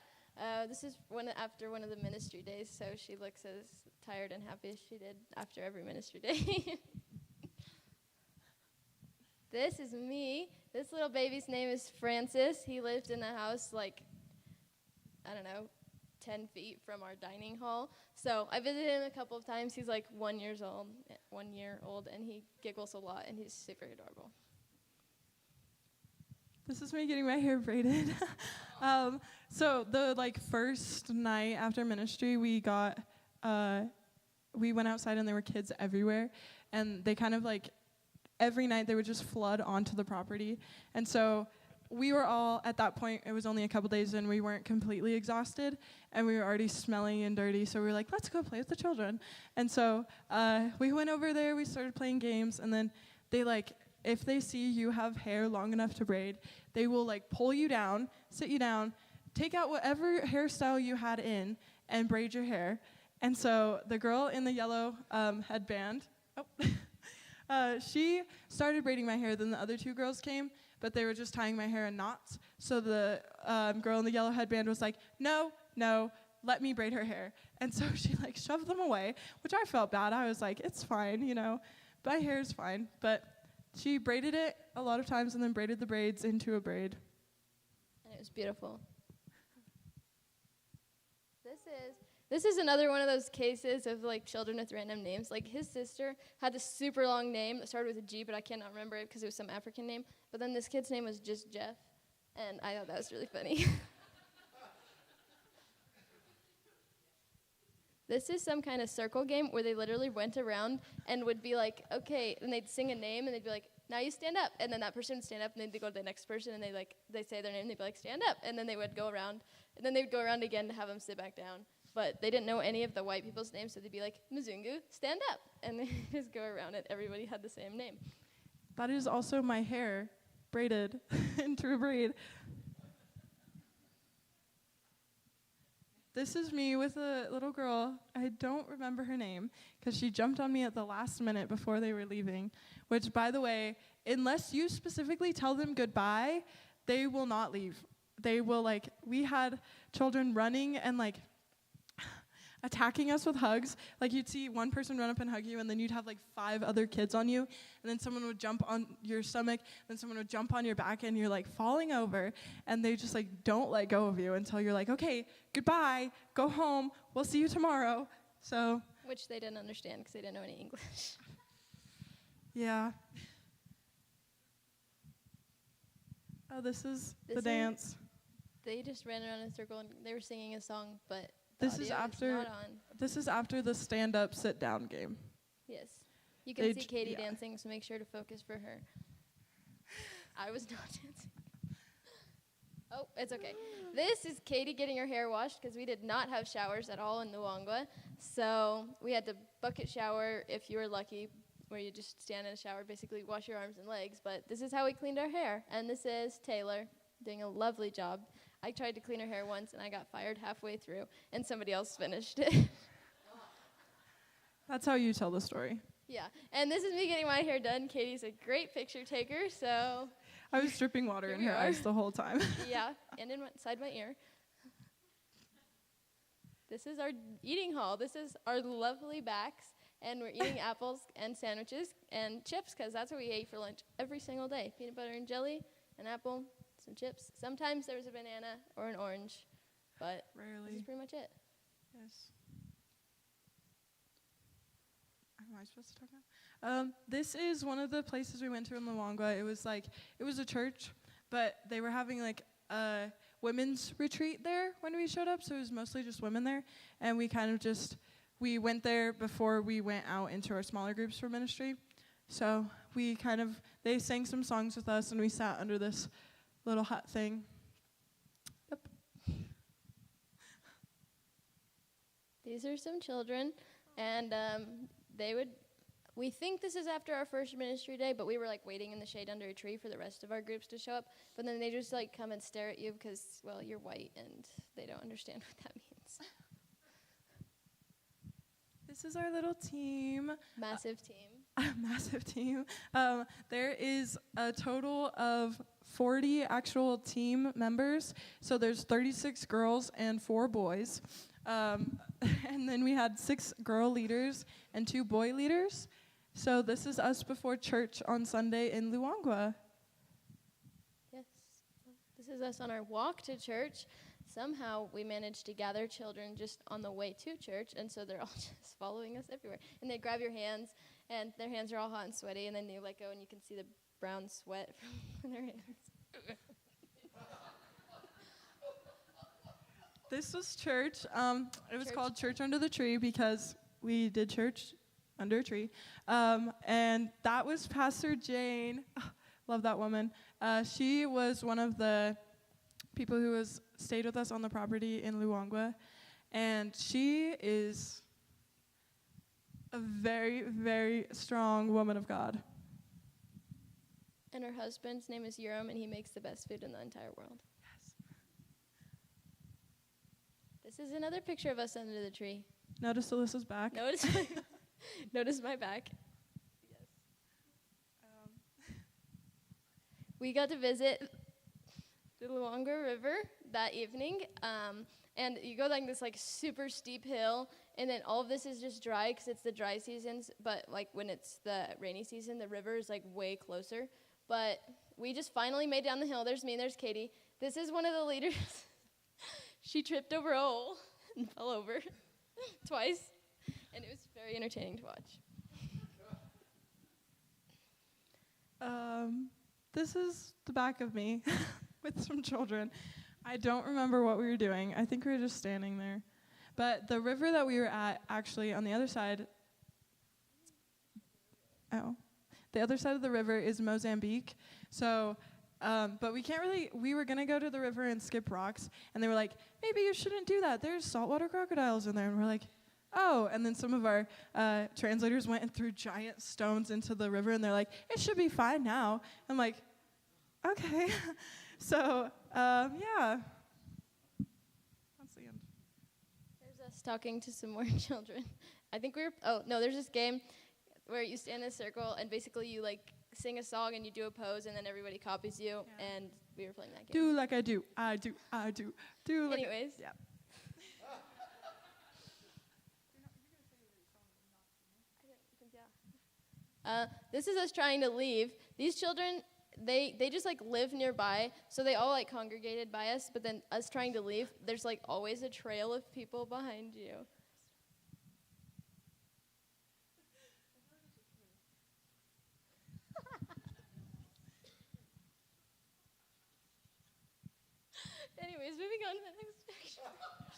This is after one of the ministry days, so she looks as tired and happy as she did after every ministry day. This is me. This little baby's name is Francis. He lived in the house 10 feet from our dining hall. So I visited him a couple of times. He's 1 year old, and he giggles a lot, and he's super adorable. This is me getting my hair braided. So the first night after ministry, we went outside and there were kids everywhere, and they kind of every night they would just flood onto the property. And so we were all, at that point, it was only a couple days in, we weren't completely exhausted, and we were already smelly and dirty, so we were like, let's go play with the children. And so we went over there, we started playing games, and then they if they see you have hair long enough to braid, they will pull you down, sit you down, take out whatever hairstyle you had in, and braid your hair. And so the girl in the yellow headband, she started braiding my hair, then the other two girls came, but they were just tying my hair in knots. So the girl in the yellow headband was like, no, let me braid her hair. And so she shoved them away, which I felt bad. I was like, it's fine, my hair is fine. But she braided it a lot of times and then braided the braids into a braid. And it was beautiful. This is another one of those cases of children with random names. His sister had this super long name that started with a G, but I cannot remember it because it was some African name. But then this kid's name was just Jeff, and I thought that was really funny. This is some kind of circle game where they literally went around and would be okay, and they'd sing a name, and they'd be now you stand up, and then that person would stand up, and then they'd go to the next person, and they say their name, and they'd be stand up, and then they would go around, and then they would go around again to have them sit back down. but they didn't know any of the white people's names, so they'd be like, Mzungu, stand up. And they just go around it. Everybody had the same name. That is also my hair, braided into a braid. This is me with a little girl. I don't remember her name because she jumped on me at the last minute before they were leaving, which, by the way, unless you specifically tell them goodbye, they will not leave. They will, like, we had children running and, like, attacking us with hugs. Like, you'd see one person run up and hug you, and then you'd have, like, 5 other kids on you, and then someone would jump on your stomach, then someone would jump on your back, and you're, like, falling over, and they just, like, don't let go of you until you're like, okay, goodbye, go home, we'll see you tomorrow. So. Which they didn't understand because they didn't know any English. Yeah. Oh, this is the dance. They just ran around in a circle, and they were singing a song, but this is after the stand-up, sit-down game. Yes. You can see Katie dancing, so make sure to focus for her. I was not dancing. Oh, it's okay. This is Katie getting her hair washed because we did not have showers at all in Luangwa. So we had to bucket shower if you were lucky, where you just stand in a shower, basically wash your arms and legs. But this is how we cleaned our hair. And this is Taylor doing a lovely job. I tried to clean her hair once, and I got fired halfway through, and somebody else finished it. That's how you tell the story. Yeah, and this is me getting my hair done. Katie's a great picture taker, so. I was dripping water in her eyes the whole time. Yeah, and inside my ear. This is our eating hall. This is our lovely backs, and we're eating apples and sandwiches and chips, because that's what we ate for lunch every single day. Peanut butter and jelly, an apple, some chips. Sometimes there was a banana or an orange, but rarely. This is pretty much it. Yes. Am I supposed to talk now? This is one of the places we went to in Luangwa. It was a church, but they were having like a women's retreat there when we showed up, so it was mostly just women there, and we went there before we went out into our smaller groups for ministry. So they sang some songs with us, and we sat under this little hut thing. Yep. These are some children, and we think this is after our first ministry day, but we were like waiting in the shade under a tree for the rest of our groups to show up, but then they just like come and stare at you because, well, you're white and they don't understand what that means. This is our little team. Massive team. Massive team. There is a total of 40 actual team members. So there's 36 girls and 4 boys. And then we had 6 girl leaders and 2 boy leaders. So this is us before church on Sunday in Luangwa. Yes. This is us on our walk to church. Somehow we managed to gather children just on the way to church, and so they're all just following us everywhere. And they grab your hands, and their hands are all hot and sweaty, and then they let go, and you can see the brown sweat from their hands. This was church. It was called Church Under the Tree because we did church under a tree. And that was Pastor Jane. Oh, love that woman. She was one of the people who stayed with us on the property in Luangwa. And she is a very, very strong woman of God. And her husband's name is Urim, and he makes the best food in the entire world. Yes. This is another picture of us under the tree. Notice Alyssa's back. Notice my back. Yes. We got to visit the Luangwa River that evening, and you go down this like super steep hill, and then all of this is just dry because it's the dry seasons. But like when it's the rainy season, the river is like way closer. But we just finally made down the hill. There's me, there's Katie. This is one of the leaders. She tripped over a hole and fell over twice, and it was very entertaining to watch. This is the back of me with some children. I don't remember what we were doing. I think we were just standing there. But the river that we were at, actually, on the other side, the other side of the river is Mozambique. So But we were going to go to the river and skip rocks. And they were like, maybe you shouldn't do that. There's saltwater crocodiles in there. And we're like, oh. And then some of our translators went and threw giant stones into the river. And they're like, it should be fine now. I'm like, okay. So, yeah. That's the end. There's us talking to some more children. I think there's this game where you stand in a circle and basically you like sing a song and you do a pose and then everybody copies you, and we were playing that game. Do like I do, I do, I do, do like Anyways. yeah. This is us trying to leave. These children, they just like live nearby, so they all like congregated by us, but then us trying to leave, there's like always a trail of people behind you. Anyways, moving on to the next picture.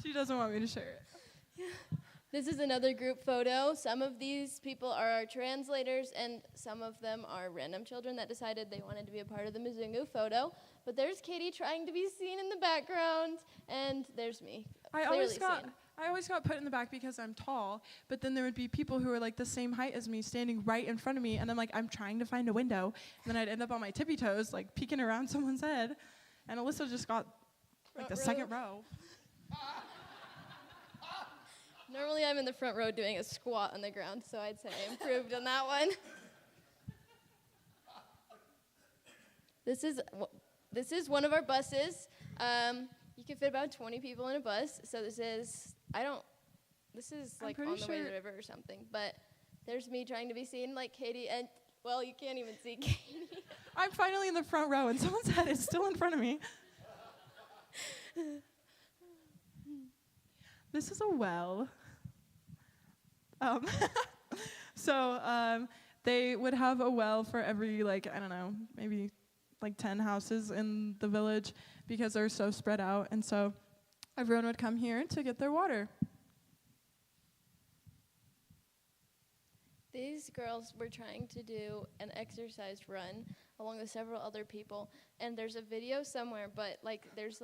She doesn't want me to share it. Yeah. This is another group photo. Some of these people are our translators, and some of them are random children that decided they wanted to be a part of the Mzungu photo. But there's Katie trying to be seen in the background, and there's me. I always got put in the back because I'm tall, but then there would be people who were like the same height as me standing right in front of me, and I'm trying to find a window, and then I'd end up on my tippy toes, like peeking around someone's head, and Alyssa just got like the second row. Normally I'm in the front row doing a squat on the ground, so I'd say I improved on that one. This is one of our buses. You can fit about 20 people in a bus, so this is like on the way to the river or something, but there's me trying to be seen like Katie, and well, you can't even see Katie. I'm finally in the front row, and someone's head is still in front of me. This is a well. They would have a well for every, maybe 10 houses in the village because they're so spread out. And so everyone would come here to get their water. These girls were trying to do an exercise run along with several other people. And there's a video somewhere, but there's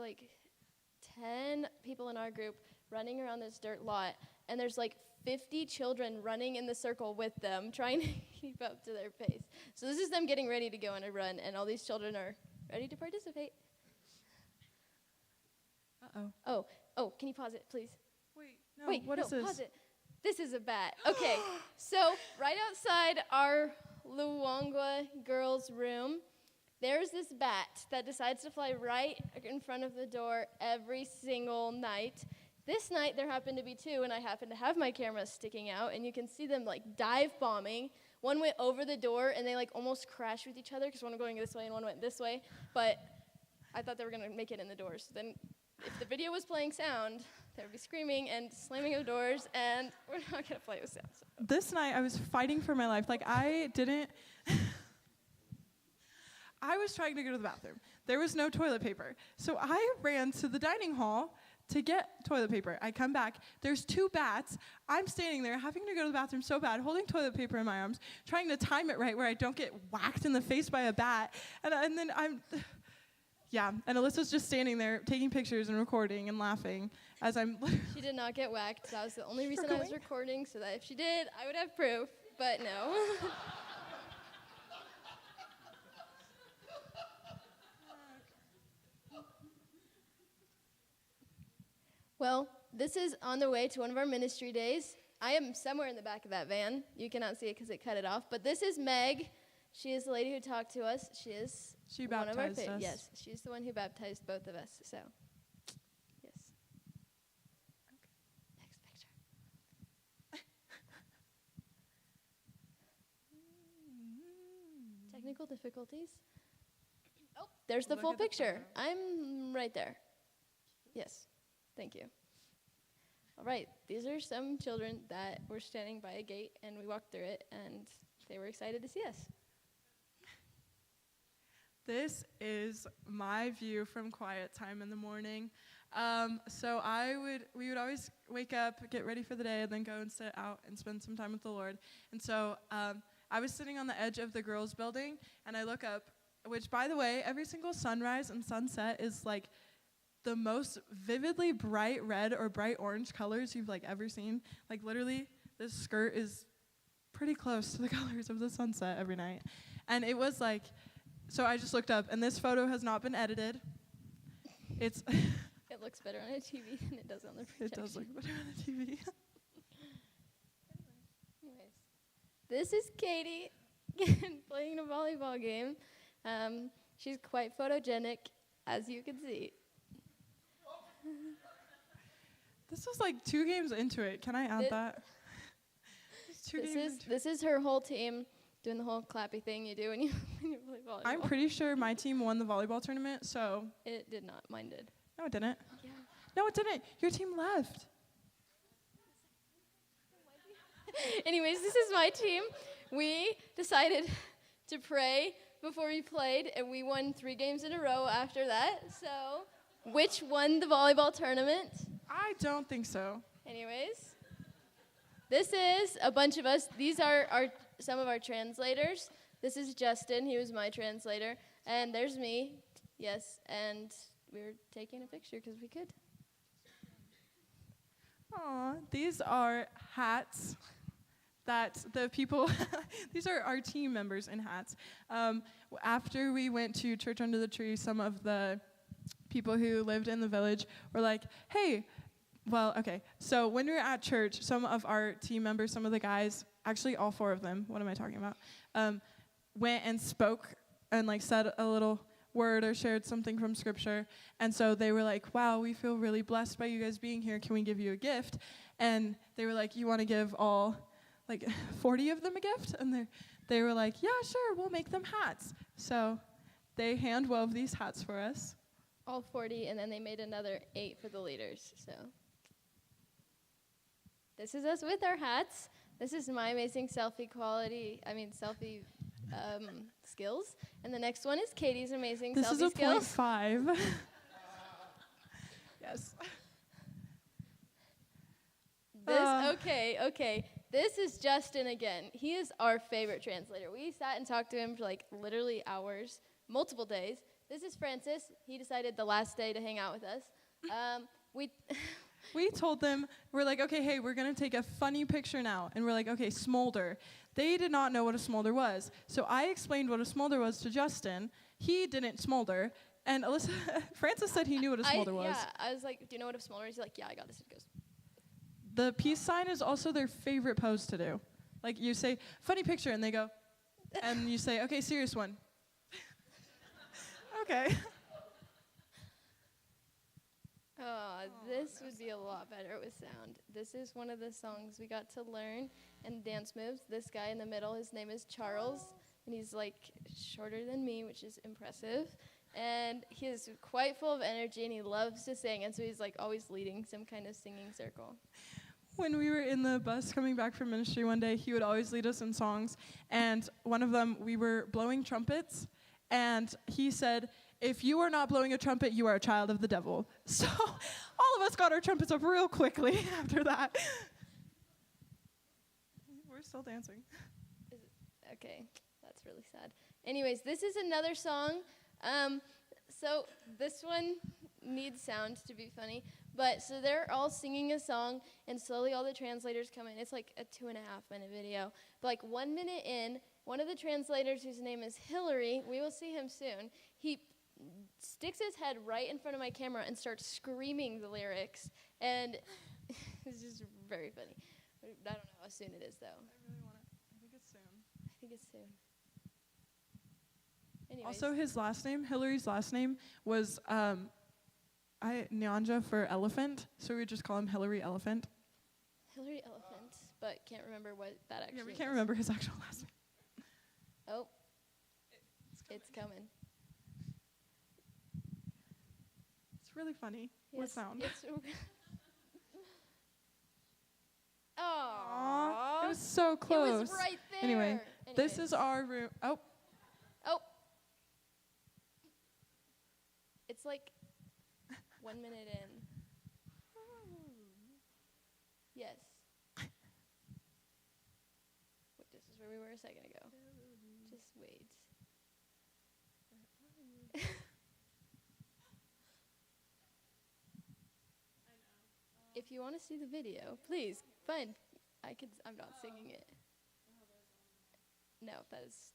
10 people in our group running around this dirt lot, and there's 50 children running in the circle with them, trying to keep up to their pace. So this is them getting ready to go on a run, and all these children are ready to participate. Uh-oh. Oh, can you pause it, please? Wait, what is this? Pause it. This is a bat. Okay, so right outside our Luangwa girls' room, there's this bat that decides to fly right in front of the door every single night. This night, there happened to be two, and I happened to have my camera sticking out, and you can see them, dive bombing. One went over the door, and they, almost crashed with each other, because one was going this way and one went this way. But I thought they were going to make it in the doors. So then, if the video was playing sound, they would be screaming and slamming of doors, and we're not going to play with sound. So. This night, I was fighting for my life. I was trying to go to the bathroom. There was no toilet paper. So I ran to the dining hall to get toilet paper. I come back. There's two bats. I'm standing there having to go to the bathroom so bad, holding toilet paper in my arms, trying to time it right where I don't get whacked in the face by a bat. And then and Alyssa's just standing there taking pictures and recording and laughing as I'm... She did not get whacked. That was the only reason I was recording, so that if she did, I would have proof. But no. Well, this is on the way to one of our ministry days. I am somewhere in the back of that van. You cannot see it because it cut it off. But this is Meg. She is the lady who talked to us. She baptized us. Yes, she's the one who baptized both of us. So, yes. Okay. Next picture. Technical difficulties. Oh, there's the full picture. I'm right there. Yes. Thank you. All right, these are some children that were standing by a gate, and we walked through it, and they were excited to see us. This is my view from quiet time in the morning. We would always wake up, get ready for the day, and then go and sit out and spend some time with the Lord. And so I was sitting on the edge of the girls' building, and I look up which, by the way, every single sunrise and sunset is like the most vividly bright red or bright orange colors you've like ever seen. Like literally, this skirt is pretty close to the colors of the sunset every night. And it was like, so I just looked up, and this photo has not been edited. It's It looks better on a TV than it does on the projection. It does look better on the TV. Anyways, this is Katie playing a volleyball game. She's quite photogenic, as you can see. This was like 2 games into it. Can I add that? This is her whole team doing the whole clappy thing you do when you play volleyball. I'm pretty sure my team won the volleyball tournament, so. It did not. Mine did. No, it didn't. Yeah. No, it didn't. Your team left. Anyways, this is my team. We decided to pray before we played, and we won 3 games in a row after that. So, which won the volleyball tournament? I don't think so. Anyways, this is a bunch of us. These are some of our translators. This is Justin. He was my translator. And there's me. Yes, and we were taking a picture because we could. Aw, these are hats that the people, these are our team members in hats. After we went to Church Under the Tree, some of the people who lived in the village were like, hey, well, okay, so when we were at church, some of our team members, some of the guys, actually all 4 of them, what am I talking about, went and spoke and like said a little word or shared something from scripture. And so they were like, wow, we feel really blessed by you guys being here. Can we give you a gift? And they were like, you want to give all like 40 of them a gift? And they were like, yeah, sure, we'll make them hats. So they hand wove these hats for us. All 40, and then they made another 8 for the leaders. So this is us with our hats. This is my amazing selfie skills. And the next one is Katie's amazing selfie skills. This is a 0.5. Yes. Okay. This is Justin again. He is our favorite translator. We sat and talked to him for like literally hours, multiple days. This is Francis. He decided the last day to hang out with us. We told them, we're like, okay, hey, we're going to take a funny picture now. And we're like, okay, smolder. They did not know what a smolder was. So I explained what a smolder was to Justin. He didn't smolder. And Francis said he knew what a smolder was. Yeah, I was like, do you know what a smolder is? He's like, yeah, I got this. It goes. The peace sign is also their favorite pose to do. Like you say, funny picture, and they go, and you say, okay, serious one. Okay. This would be a lot better with sound. This is one of the songs we got to learn and dance moves. This guy in the middle, his name is Charles, and he's like shorter than me, which is impressive. And he is quite full of energy, and he loves to sing, and so he's like always leading some kind of singing circle. When we were in the bus coming back from ministry one day, he would always lead us in songs, and one of them, we were blowing trumpets, and he said, if you are not blowing a trumpet, you are a child of the devil. So all of us got our trumpets up real quickly after that. We're still dancing. Okay, that's really sad. Anyways, this is another song. So this one needs sound to be funny. But so they're all singing a song, and slowly all the translators come in. It's like a 2.5-minute video. But like 1 minute in, one of the translators, whose name is Hillary, we will see him soon, he sticks his head right in front of my camera and starts screaming the lyrics. And it's just very funny. I don't know how soon it is, though. I really want it. I think it's soon. I think it's soon. Anyways. Also, his last name, Hillary's last name, was Nyanja for elephant, so we would just call him Hillary Elephant. Hillary Elephant, but can't remember what that actually is. Yeah, we can't remember his actual last name. Oh, it's coming. It's really funny. Yes, What sound? Aww. It was so close. It was right there. Anyway, this is our room. Oh. It's like 1 minute in. Yes. Wait, this is where we were a second ago. Just wait. if you want to see the video, please find. I'm not singing it. No, that's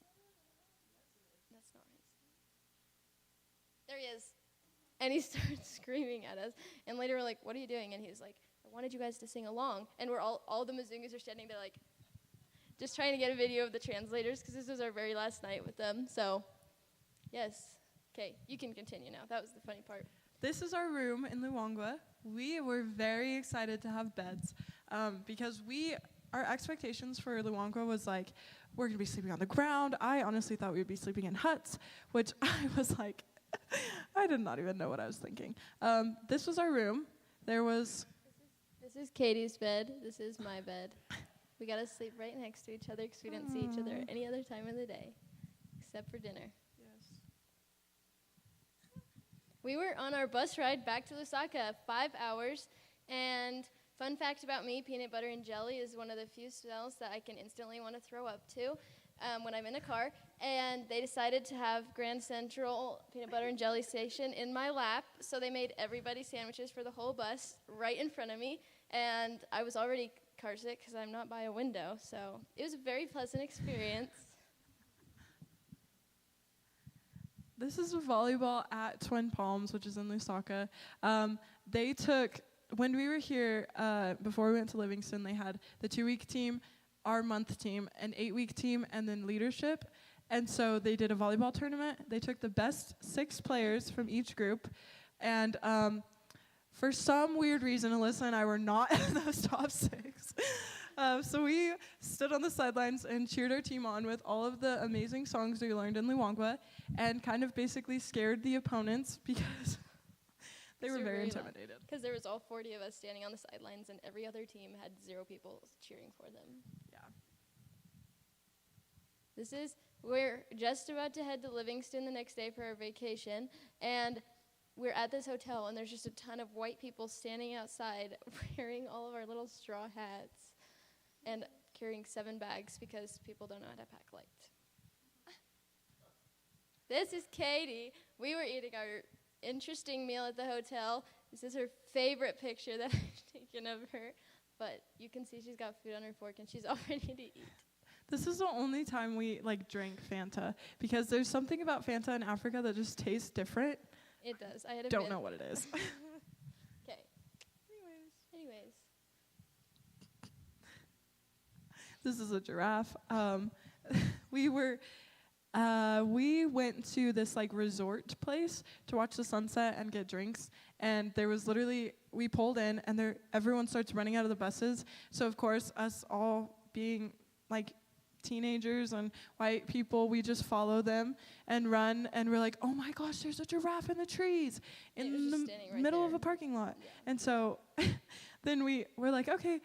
not right. There he is. And he starts screaming at us. And later we're like, what are you doing? And he was like, I wanted you guys to sing along. And we're all the Mzungus are standing there like, just trying to get a video of the translators because this was our very last night with them. So, yes. Okay, you can continue now. That was the funny part. This is our room in Luangwa. We were very excited to have beds because our expectations for Luangwa was like, we're going to be sleeping on the ground. I honestly thought we would be sleeping in huts, which I was like, I did not even know what I was thinking. This was our room. This is Katie's bed. This is my bed. We got to sleep right next to each other because we didn't see each other any other time of the day except for dinner. Yes. We were on our bus ride back to Lusaka, 5 hours, and fun fact about me, peanut butter and jelly is one of the few smells that I can instantly want to throw up to when I'm in a car. And they decided to have Grand Central peanut butter and jelly station in my lap, so they made everybody sandwiches for the whole bus right in front of me. And I was already car sick because I'm not by a window, so it was a very pleasant experience. This is a volleyball at Twin Palms, which is in Lusaka. When we were here, before we went to Livingston, they had the 2-week team, our month team, an 8-week team, and then leadership. And so they did a volleyball tournament. They took the best 6 players from each group. And for some weird reason, Alyssa and I were not in those top 6. So we stood on the sidelines and cheered our team on with all of the amazing songs we learned in Luangwa and kind of basically scared the opponents because they were very intimidated. Because there was all 40 of us standing on the sidelines and every other team had 0 people cheering for them. Yeah. We're just about to head to Livingston the next day for our vacation, and we're at this hotel, and there's just a ton of white people standing outside wearing all of our little straw hats and carrying 7 bags because people don't know how to pack light. This is Katie. We were eating our interesting meal at the hotel. This is her favorite picture that I've taken of her, but you can see she's got food on her fork, and she's all ready to eat. This is the only time we drank Fanta because there's something about Fanta in Africa that just tastes different. It does. I don't know what it is. Okay. Anyways. This is a giraffe. We went to this resort place to watch the sunset and get drinks, and there was we pulled in and everyone starts running out of the buses. So of course, us all being teenagers and white people, we just follow them and run, and we're like, oh my gosh, there's a giraffe in the trees in the middle of a parking lot. Yeah. And so then we're like, okay.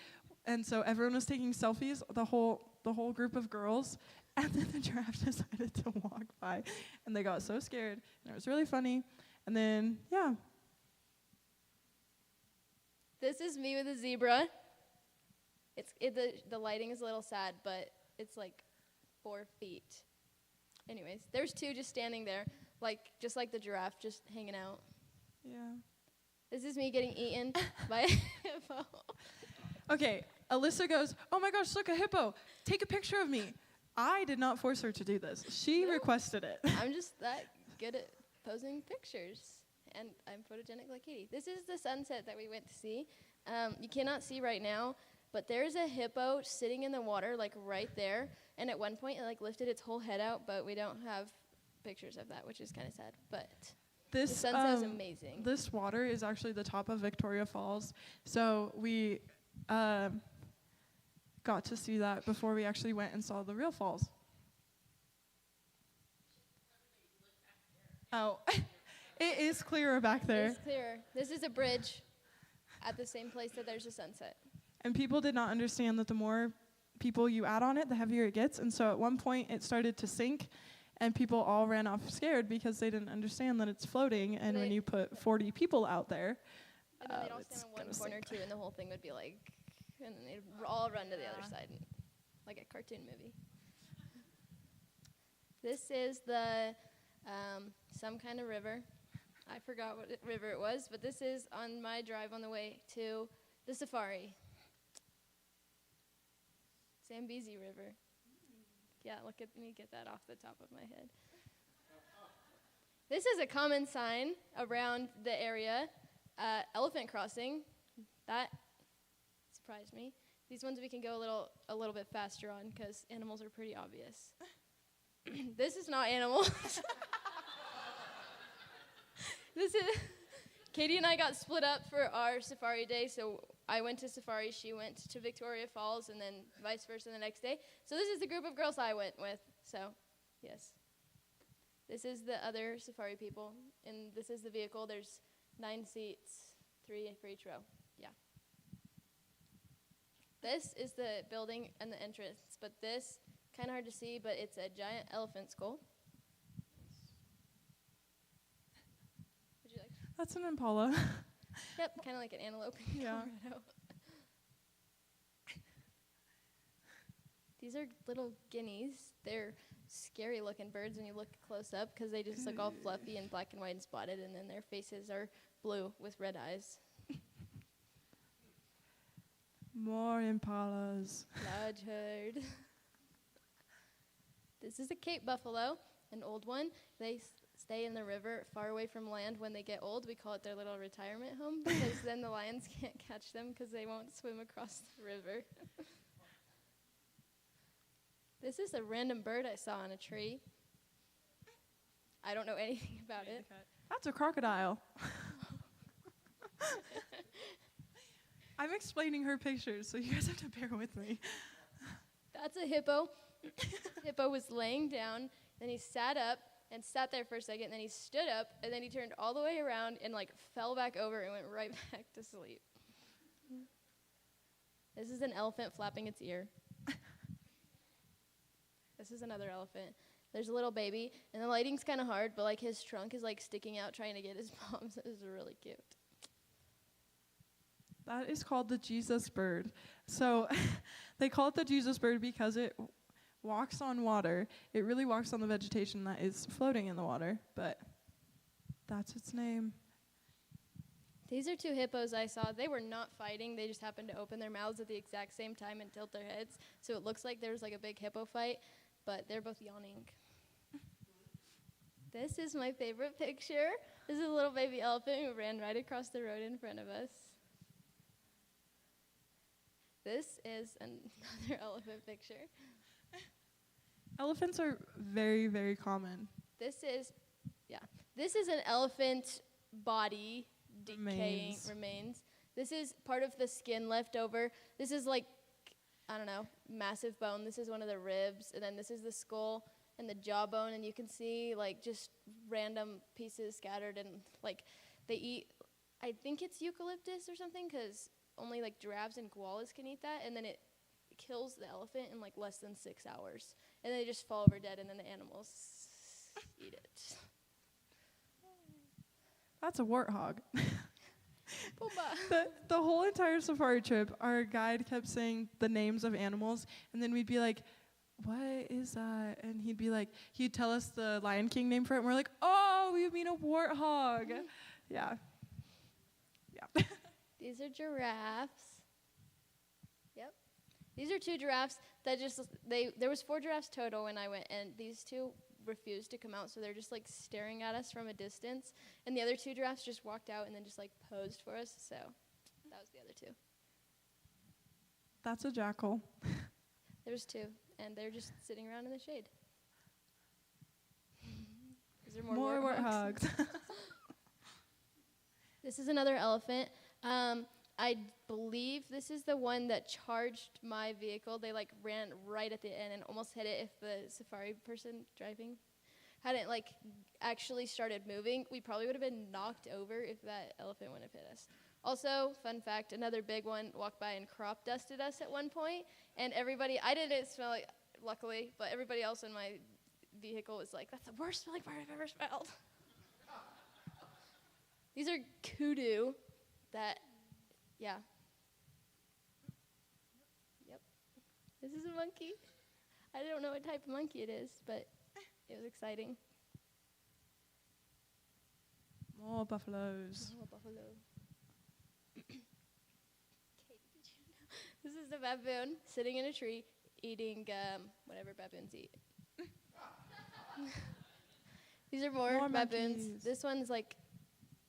And so everyone was taking selfies, the whole group of girls, and then the giraffe decided to walk by, and they got so scared, and it was really funny. And then, yeah. This is me with a zebra. The lighting is a little sad, but it's 4 feet. Anyways, there's 2 just standing there, just like the giraffe, just hanging out. Yeah. This is me getting eaten by a hippo. Okay, Alyssa goes, oh my gosh, look, a hippo. Take a picture of me. I did not force her to do this. She requested it. I'm just that good at posing pictures, and I'm photogenic like Katie. This is the sunset that we went to see. You cannot see right now, but there's a hippo sitting in the water, right there. And at one point, it lifted its whole head out, but we don't have pictures of that, which is kind of sad. But the sunset is amazing. This water is actually the top of Victoria Falls, so we got to see that before we actually went and saw the real falls. Oh, it is clearer back there. It's clearer. This is a bridge at the same place that there's a sunset. And people did not understand that the more people you add on it, the heavier it gets. And so at one point, it started to sink, and people all ran off scared because they didn't understand that it's floating. And when you put 40 people out there, and then they'd all stand in one corner too, and the whole thing would be and then they'd all run to the other side, like a cartoon movie. This is some kind of river. I forgot what river it was, but this is on my drive on the way to The safari. Zambezi River. Yeah, look at me get that off the top of my head. This is a common sign around the area. Elephant crossing. That surprised me. These ones we can go a little bit faster on because animals are pretty obvious. This is not animals. This is Katie and I got split up for our safari day, so I went to safari, she went to Victoria Falls, and then vice versa the next day. So this is the group of girls I went with. So, yes. This is the other safari people, and this is the vehicle. There's 9 seats, 3 for each row. Yeah. This is the building and the entrance, but this, kind of hard to see, but it's a giant elephant skull. Would you like? That's an impala. Yep, kind of like an antelope in Yeah. Colorado. These are little guineas. They're scary looking birds when you look close up because they just look all fluffy and black and white and spotted, and then their faces are blue with red eyes. More impalas. Large herd. This is a Cape buffalo, an old one. They stay in the river far away from land when they get old. We call it their little retirement home because then the lions can't catch them because they won't swim across the river. This is a random bird I saw on a tree. I don't know anything about it. That's a crocodile. I'm explaining her pictures, so you guys have to bear with me. That's a hippo. Hippo was laying down, then he sat up and sat there for a second, then he stood up, and then he turned all the way around and fell back over and went right back to sleep. This is an elephant flapping its ear. This is another elephant. There's a little baby, and the lighting's kind of hard, but his trunk is sticking out trying to get his palms. It's really cute. That is called the Jesus bird. So they call it the Jesus bird because it walks on water. It really walks on the vegetation that is floating in the water, but that's its name. These are 2 hippos I saw. They were not fighting. They just happened to open their mouths at the exact same time and tilt their heads. So it looks like there was a big hippo fight, but they're both yawning. This is my favorite picture. This is a little baby elephant who ran right across the road in front of us. This is another elephant picture. Elephants are very, very common. This is an elephant body decaying remains. This is part of the skin left over. This is massive bone. This is one of the ribs, and then this is the skull and the jawbone, and you can see just random pieces scattered, and they eat, I think it's eucalyptus or something, because only giraffes and koalas can eat that, and then it kills the elephant in less than 6 hours, and then they just fall over dead, and then the animals eat it. That's a warthog. Boomba. The whole entire safari trip, our guide kept saying the names of animals, and then we'd be like, what is that? And he'd tell us the Lion King name for it, and we're like, oh, you mean a warthog. Yeah. These are giraffes. Yep. These are 2 giraffes that there was 4 giraffes total when I went, and these 2 refused to come out, so they're just staring at us from a distance, and the other 2 giraffes just walked out and then just posed for us, so that was the other 2. That's a jackal. There's 2, and they're just sitting around in the shade. Is there more warthogs? This is another elephant. I believe this is the one that charged my vehicle. They ran right at the end and almost hit it. If the safari person driving hadn't actually started moving, we probably would have been knocked over if that elephant wouldn't have hit us. Also, fun fact, another big one walked by and crop dusted us at one point, and everybody, I didn't smell it, luckily, but everybody else in my vehicle was like, that's the worst smelling fart I've ever smelled. These are kudu that, yeah. Yep. This is a monkey. I don't know what type of monkey it is, but it was exciting. More buffaloes. Oh, buffalo. This is the baboon sitting in a tree eating whatever baboons eat. These are more baboons. Monkeys. This one's like,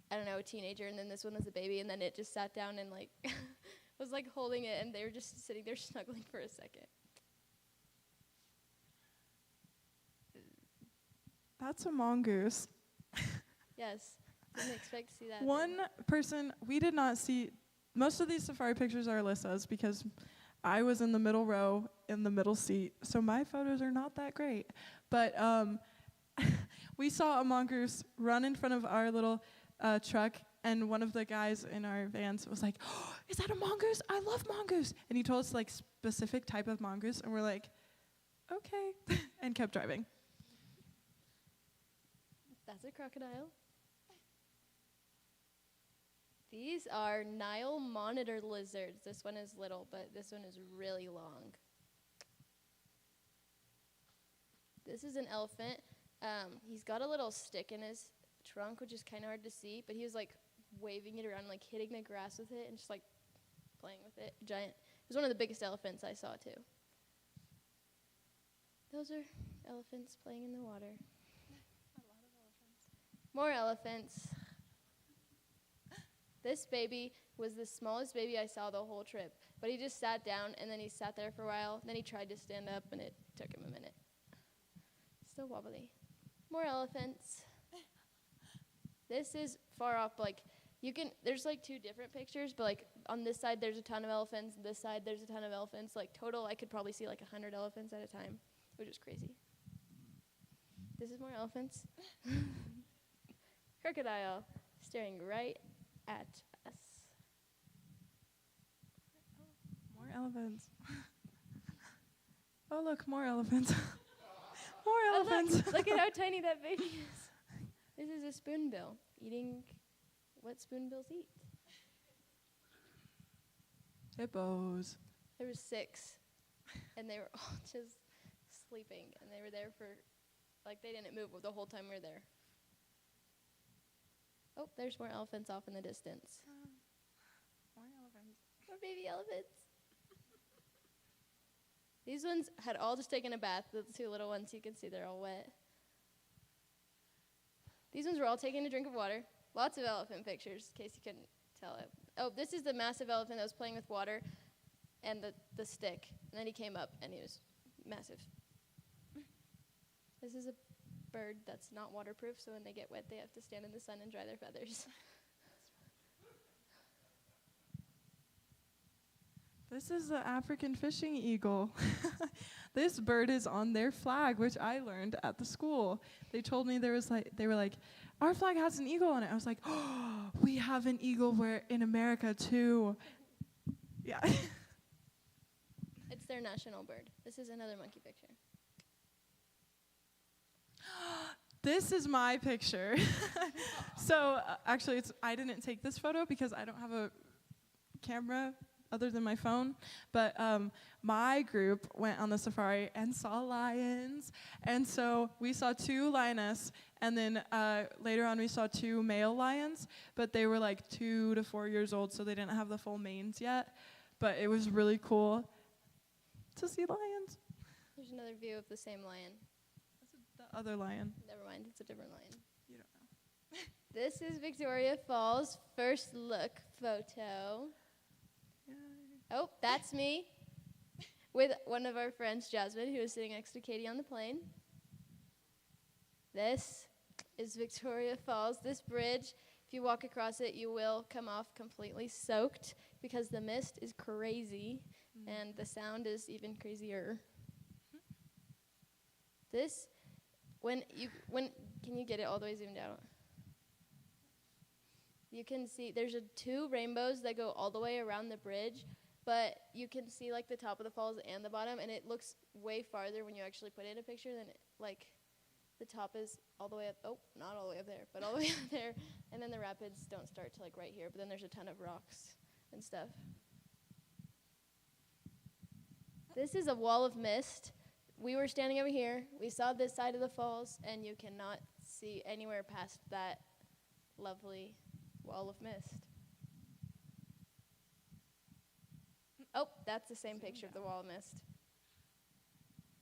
I don't know, a teenager, and then this one was a baby, and then it just sat down and like was like holding it, and they were just sitting there snuggling for a second. That's a mongoose. Yes, didn't expect to see that. One person, we did not see, most of these safari pictures are Alyssa's because I was in the middle row in the middle seat, so my photos are not that great. But we saw a mongoose run in front of our little truck, and one of the guys in our vans was like, oh, is that a mongoose? I love mongoose. And he told us like specific type of mongoose, and we're like, okay, and kept driving. That's a crocodile. These are Nile monitor lizards. This one is little, but this one is really long. This is an elephant. He's got a little stick in his trunk, which is kind of hard to see, but he was like waving it around, like hitting the grass with it and just like playing with it. Giant. It was one of the biggest elephants I saw too. Those are elephants playing in the water. More elephants. This baby was the smallest baby I saw the whole trip, but he just sat down, and then he sat there for a while, then he tried to stand up, and it took him a minute. Still wobbly. More elephants. This is far off, like, there's like two different pictures, but like on this side there's a ton of elephants, this side there's a ton of elephants. Like total, I could probably see like 100 elephants at a time, which is crazy. This is more elephants. Crocodile staring right at us. More elephants. Oh, look, more elephants. More elephants. Look at how tiny that baby is. This is a spoonbill eating what spoonbills eat. Hippos. There was 6, and they were all just sleeping, and they were there for, like, they didn't move the whole time we were there. Oh, there's more elephants off in the distance. More elephants. More baby elephants. These ones had all just taken a bath. The 2 little ones, you can see they're all wet. These ones were all taking a drink of water. Lots of elephant pictures, in case you couldn't tell it. Oh, this is the massive elephant that was playing with water and the stick. And then he came up, and he was massive. This is a bird that's not waterproof, so when they get wet, they have to stand in the sun and dry their feathers. This is the African fishing eagle. This bird is on their flag, which I learned at the school. They told me they were like, our flag has an eagle on it. I was like, oh, we have an eagle in America too. Yeah. It's their national bird. This is another monkey picture. This is my picture. So actually, I didn't take this photo because I don't have a camera other than my phone. But my group went on the safari and saw lions. And so we saw 2 lioness, and then later on we saw 2 male lions. But they were like 2 to 4 years old, so they didn't have the full manes yet. But it was really cool to see lions. There's another view of the same lion. The other lion. Never mind, it's a different lion. You don't know. This is Victoria Falls' first look photo. Yay. Oh, that's me with one of our friends, Jasmine, who is sitting next to Katie on the plane. This is Victoria Falls. This bridge, if you walk across it, you will come off completely soaked because the mist is crazy and the sound is even crazier. This, can you get it all the way zoomed out? You can see there's 2 rainbows that go all the way around the bridge, but you can see like the top of the falls and the bottom, and it looks way farther when you actually put it in a picture than the top is all the way up. Oh, not all the way up there, but all the way up there. And then the rapids don't start to like right here, but then there's a ton of rocks and stuff. This is a wall of mist. We were standing over here. We saw this side of the falls, and you cannot see anywhere past that lovely wall of mist. Oh, that's the same picture of the wall of mist.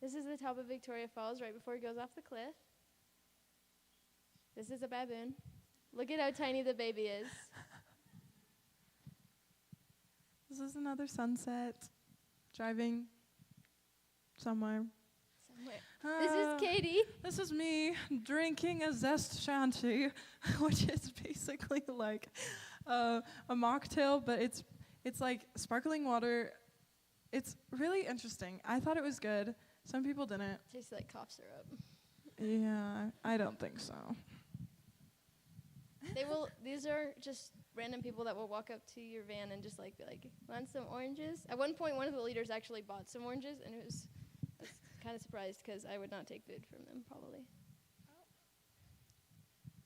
This is the top of Victoria Falls right before it goes off the cliff. This is a baboon. Look at how tiny the baby is. This is another sunset. Driving somewhere. This is Katie. This is me drinking a zest shanty, which is basically like a mocktail, but it's like sparkling water. It's really interesting. I thought it was good. Some people didn't. Tastes like cough syrup. Yeah, I don't think so. These are just random people that will walk up to your van and just like be like, want some oranges? At one point, one of the leaders actually bought some oranges, and I was kind of surprised because I would not take food from them, probably.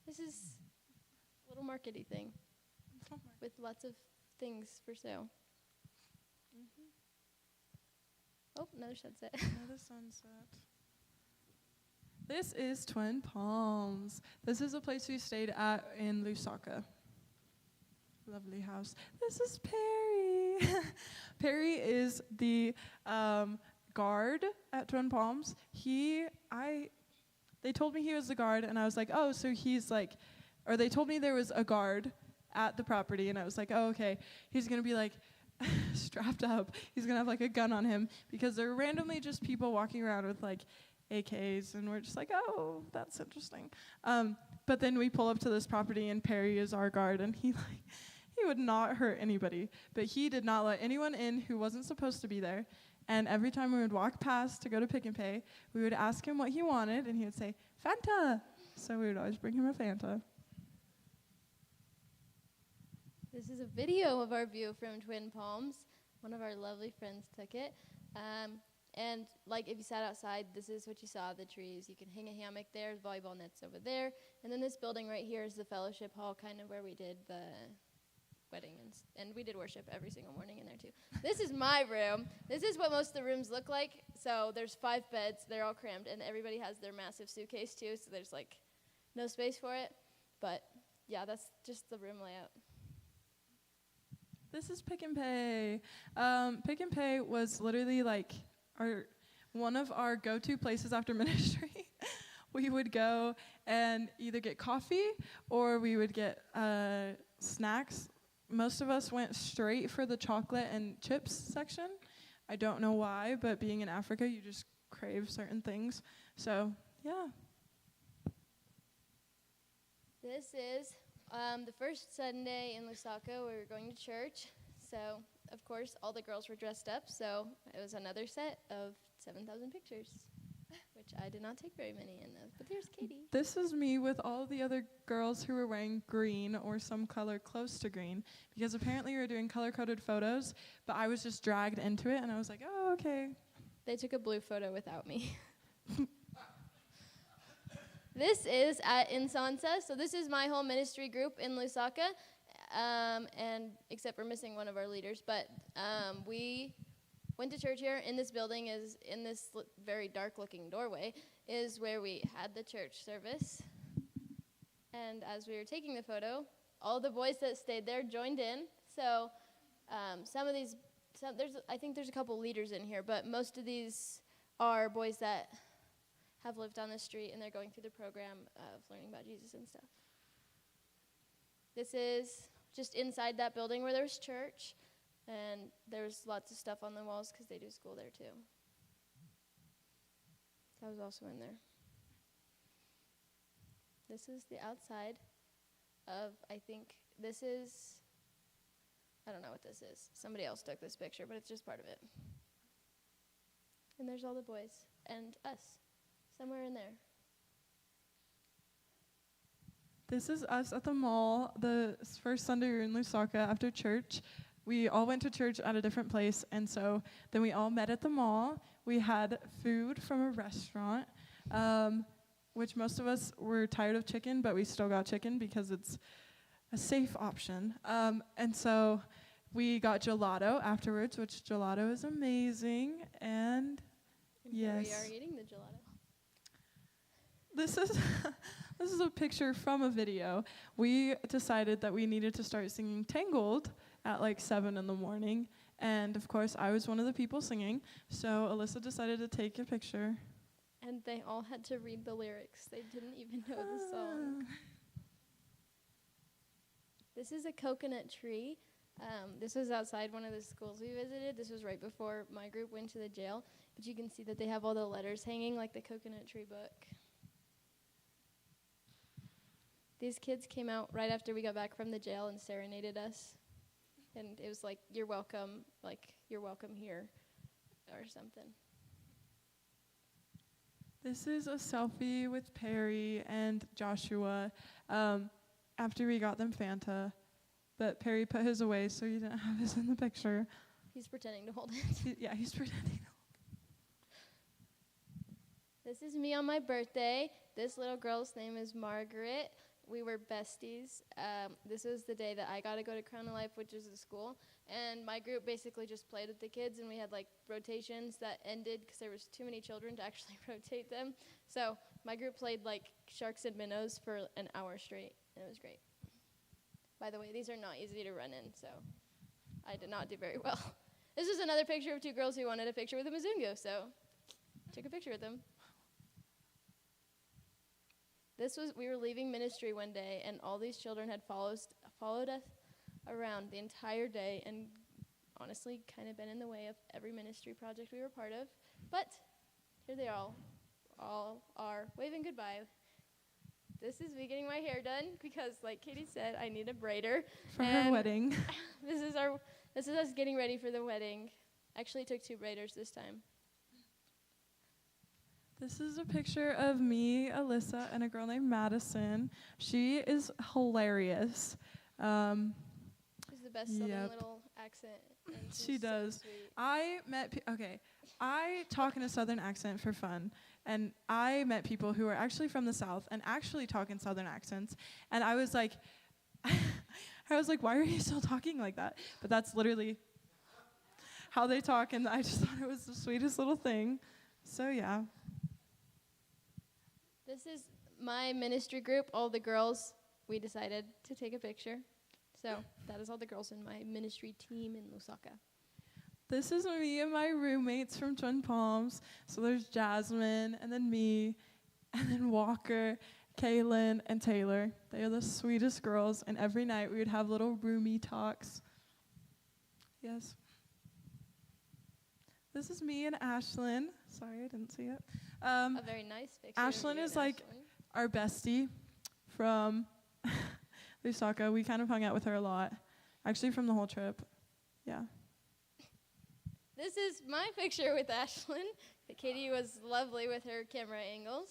This is a little markety thing with lots of things for sale. Oh, another sunset. Another sunset. This is Twin Palms. This is a place we stayed at in Lusaka. Lovely house. This is Perry. Perry is the guard at Twin Palms. They told me he was the guard, and I was like, oh, so he's like, or they told me there was a guard at the property, and I was like, oh, okay. He's gonna be like strapped up. He's gonna have like a gun on him because they're randomly just people walking around with like AKs, and we're just like, oh, that's interesting. But then we pull up to this property, and Perry is our guard, and he would not hurt anybody, but he did not let anyone in who wasn't supposed to be there. And every time we would walk past to go to Pick and Pay, we would ask him what he wanted, and he would say, Fanta. So we would always bring him a Fanta. This is a video of our view from Twin Palms. One of our lovely friends took it. And like if you sat outside, this is what you saw, the trees. You can hang a hammock there, volleyball nets over there. And then this building right here is the fellowship hall, kind of where we did the wedding. And we did worship every single morning in there too. This is my room. This is what most of the rooms look like. So there's 5 beds. They're all crammed. And everybody has their massive suitcase too. So there's like no space for it. But yeah, that's just the room layout. This is Pick and Pay. Pick and Pay was literally like one of our go-to places after ministry. We would go and either get coffee or we would get snacks. Most of us went straight for the chocolate and chips section. I don't know why, but being in Africa, you just crave certain things. So, yeah. This is the first Sunday in Lusaka. We were going to church. So, of course, all the girls were dressed up. So it was another set of 7,000 pictures, which I did not take very many in those. But there's Katie. This is me with all the other girls who were wearing green or some color close to green, because apparently we were doing color-coded photos, but I was just dragged into it, and I was like, oh, okay. They took a blue photo without me. This is at Insansa. So this is my whole ministry group in Lusaka, and except for missing one of our leaders. But we went to church here. In this building is, in this very dark-looking doorway, is where we had the church service. And as we were taking the photo, all the boys that stayed there joined in. So I think there's a couple leaders in here, but most of these are boys that have lived on the street, and they're going through the program of learning about Jesus and stuff. This is just inside that building where there's church, and there's lots of stuff on the walls because they do school there too. That was also in there. This is the outside of, I don't know what this is. Somebody else took this picture, but it's just part of it. And there's all the boys and us. Somewhere in there. This is us at the mall, the first Sunday we were in Lusaka after church. We all went to church at a different place, and so then we all met at the mall. We had food from a restaurant, which most of us were tired of chicken, but we still got chicken because it's a safe option. And so we got gelato afterwards, which gelato is amazing, and yes. We are eating the gelato. This is a picture from a video. We decided that we needed to start singing Tangled at like 7 in the morning, And of course, I was one of the people singing. So Alyssa decided to take a picture. And they all had to read the lyrics. They didn't even know the song. This is a coconut tree. This was outside one of the schools we visited. This was right before my group went to the jail. But you can see that they have all the letters hanging like the coconut tree book. These kids came out right after we got back from the jail and serenaded us. And it was like, you're welcome here, or something. This is a selfie with Perry and Joshua after we got them Fanta. But Perry put his away, so you didn't have his in the picture. He's pretending to hold it. He's pretending to hold it. This is me on my birthday. This little girl's name is Margaret. We were besties. This was the day that I got to go to Crown of Life, which is a school. And my group basically just played with the kids, and we had like rotations that ended because there was too many children to actually rotate them. So my group played like sharks and minnows for an hour straight, and it was great. By the way, these are not easy to run in, so I did not do very well. This is another picture of two girls who wanted a picture with a Mzungu, so took a picture with them. We were leaving ministry one day, and all these children had followed us around the entire day, and honestly kind of been in the way of every ministry project we were part of. But here they all are waving goodbye. This is me getting my hair done because, like Katie said, I need a braider. For her wedding. This is us getting ready for the wedding. Actually, took 2 braiders this time. This is a picture of me, Alyssa, and a girl named Madison. She is hilarious. She's the best southern little accent. And She does. So sweet. I talk in a southern accent for fun. And I met people who are actually from the South and actually talk in southern accents. And I was like, why are you still talking like that? But that's literally how they talk, and I just thought it was the sweetest little thing. So yeah. This is my ministry group. All the girls, we decided to take a picture. So that is all the girls in my ministry team in Lusaka. This is me and my roommates from Twin Palms. So there's Jasmine, and then me, and then Walker, Kaylin, and Taylor. They are the sweetest girls, and every night we would have little roomie talks. Yes. This is me and Ashlyn. Sorry, I didn't see it. A very nice picture. Ashlyn is like our bestie from Lusaka. We kind of hung out with her a lot, actually from the whole trip. Yeah. This is my picture with Ashlyn. Katie was lovely with her camera angles.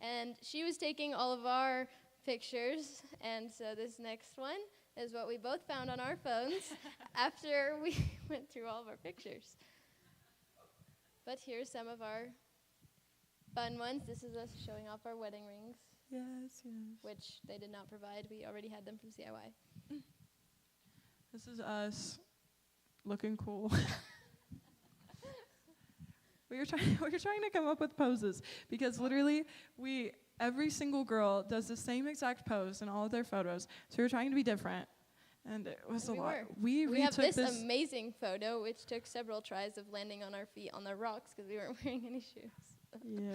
And she was taking all of our pictures. And so this next one is what we both found on our phones after we went through all of our pictures. But here's some of our fun ones. This is us showing off our wedding rings. Yes. Which they did not provide. We already had them from CIY. This is us looking cool. We were trying to come up with poses because literally every single girl does the same exact pose in all of their photos. So we were trying to be different, and it was a lot. We have this amazing photo, which took several tries of landing on our feet on the rocks because we weren't wearing any shoes. Yeah.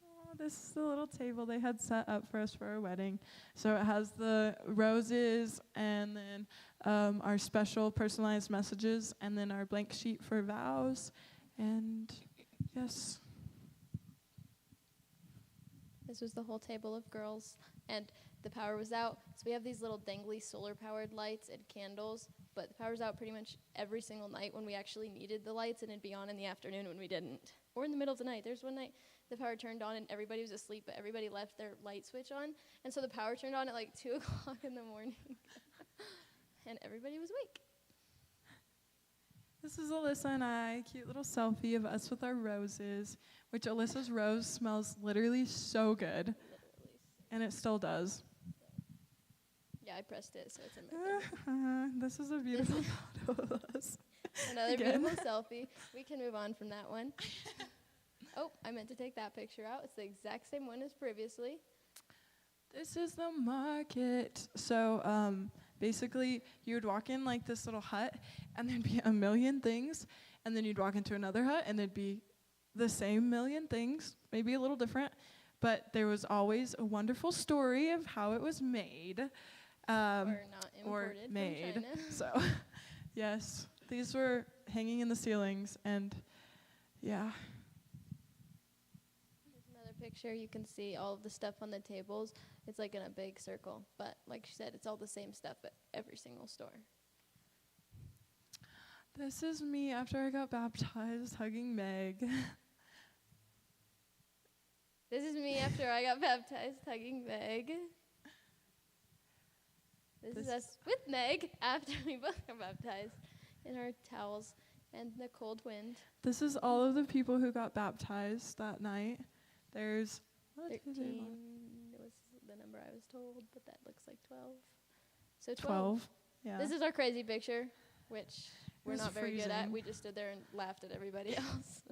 Oh, this is the little table they had set up for us for our wedding. So it has the roses and then our special personalized messages and then our blank sheet for vows. And yes. This was the whole table of girls, and the power was out. So we have these little dangly solar-powered lights and candles, but the power's out pretty much every single night when we actually needed the lights, and it'd be on in the afternoon when we didn't. Or in the middle of the night. There's one night the power turned on and everybody was asleep, but everybody left their light switch on, and so the power turned on at like 2 o'clock in the morning, and everybody was awake. This is Alyssa and I, cute little selfie of us with our roses, which Alyssa's rose smells literally so good. And it still does. Yeah, I pressed it, so it's in my phone. This is a beautiful photo of us. Another beautiful selfie. We can move on from that one. Oh, I meant to take that picture out. It's the exact same one as previously. This is the market. So basically you would walk in like this little hut, and there'd be a million things, and then you'd walk into another hut, and there'd be the same million things, maybe a little different, but there was always a wonderful story of how it was made. Or not imported or made. from China. So, yes, these were hanging in the ceilings, and yeah. Here's another picture. You can see all of the stuff on the tables. It's like in a big circle, but like she said, it's all the same stuff at every single store. This is me after I got baptized, hugging Meg. This is me after I got baptized, hugging Meg. This is us with Meg after we both got baptized in our towels and the cold wind. This is all of the people who got baptized that night. There's 13 was the number I was told, but that looks like 12. So 12. Yeah. This is our crazy picture, which we're was not very good at. freezing. We just stood there and laughed at everybody else.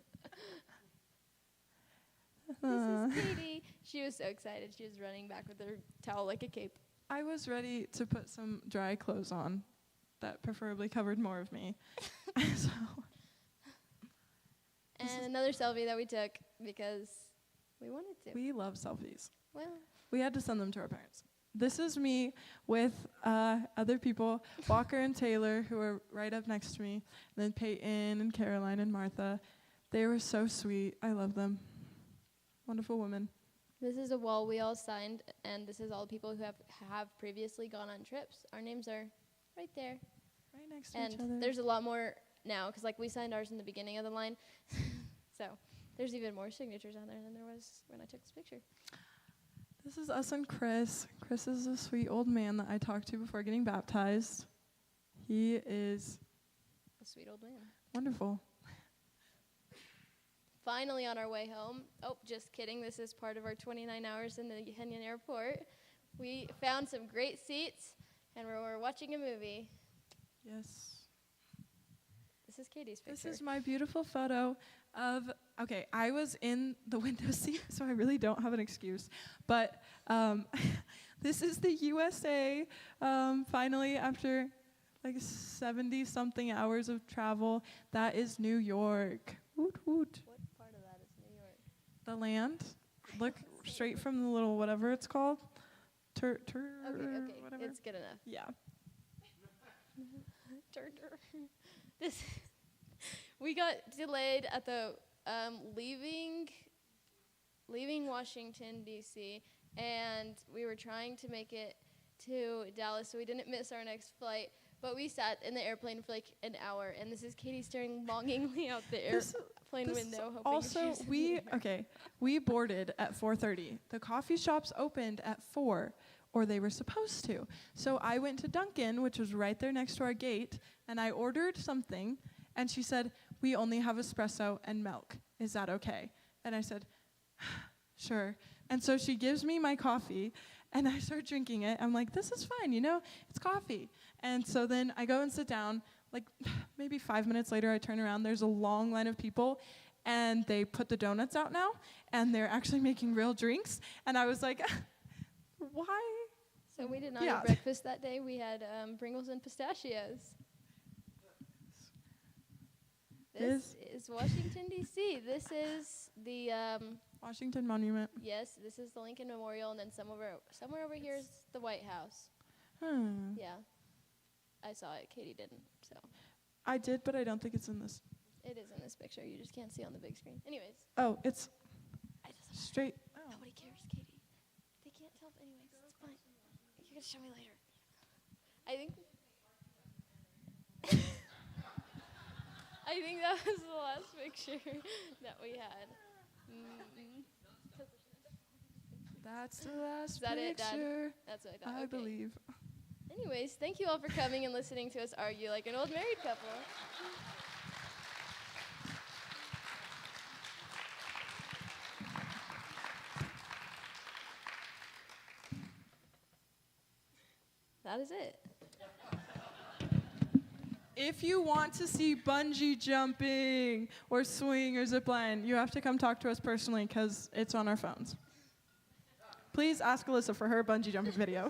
This is Katie. She was so excited. She was running back with her towel like a cape. I was ready to put some dry clothes on that preferably covered more of me. So. And another selfie that we took because we wanted to. We love selfies. Well, We had to send them to our parents. This is me with other people, Walker and Taylor, who are right up next to me, and then Peyton and Caroline and Martha. They were so sweet. I love them. Wonderful women. this is a wall we all signed, and this is all the people who have previously gone on trips. Our names are right there. Right next to each other. And there's a lot more now, because like we signed ours in the beginning of the line. So there's even more signatures on there than there was when I took this picture. This is us and Chris. Chris is a sweet old man that I talked to before getting baptized. He is A sweet old man. wonderful. Finally on our way home. Oh, just kidding. This is part of our 29 hours in the Kenyan airport. We found some great seats, and we were watching a movie. Yes. This is Katie's picture. This is my beautiful photo of, okay, I was in the window seat, so I really don't have an excuse. But this is the USA, finally, after like 70-something hours of travel. That is New York. Woot woot. What part of that is New York? The land. Look straight from the little whatever it's called. Okay, whatever. it's good enough. Yeah. This we got delayed at the leaving Washington D.C. and we were trying to make it to Dallas, so we didn't miss our next flight. But we sat in the airplane for like an hour, and this is Katie staring longingly out the airplane window, hoping Also, she was we boarded at 4:30. The coffee shops opened at 4. Or they were supposed to. So I went to Dunkin', which was right there next to our gate, and I ordered something, and she said, "We only have espresso and milk. Is that okay?" And I said, "Sure." And so she gives me my coffee, and I start drinking it. I'm like, "This is fine, it's coffee." And so then I go and sit down. Like maybe 5 minutes later, I turn around. There's a long line of people, and they put the donuts out now, and they're actually making real drinks. And I was like, why? So we did not eat breakfast that day. We had Pringles and pistachios. This is Washington, D.C. This is the Washington Monument. yes, this is the Lincoln Memorial, and then somewhere over here is the White House. Yeah, I saw it. Katie didn't, so I did, but I don't think it's in this. it is in this picture. You just can't see on the big screen. Anyways, Oh, it's I just straight. nobody cares, Katie. They can't tell. Anyways, it's fine. You're gonna show me later. I think. I think that was the last picture that we had. That's the last Is that it, Dad? picture. That's what I thought. I Okay. believe. Anyways, thank you all for coming and listening to us argue like an old married couple. That is it. If you want to see bungee jumping or swing or zip line, you have to come talk to us personally because it's on our phones. Please ask Alyssa for her bungee jumping video.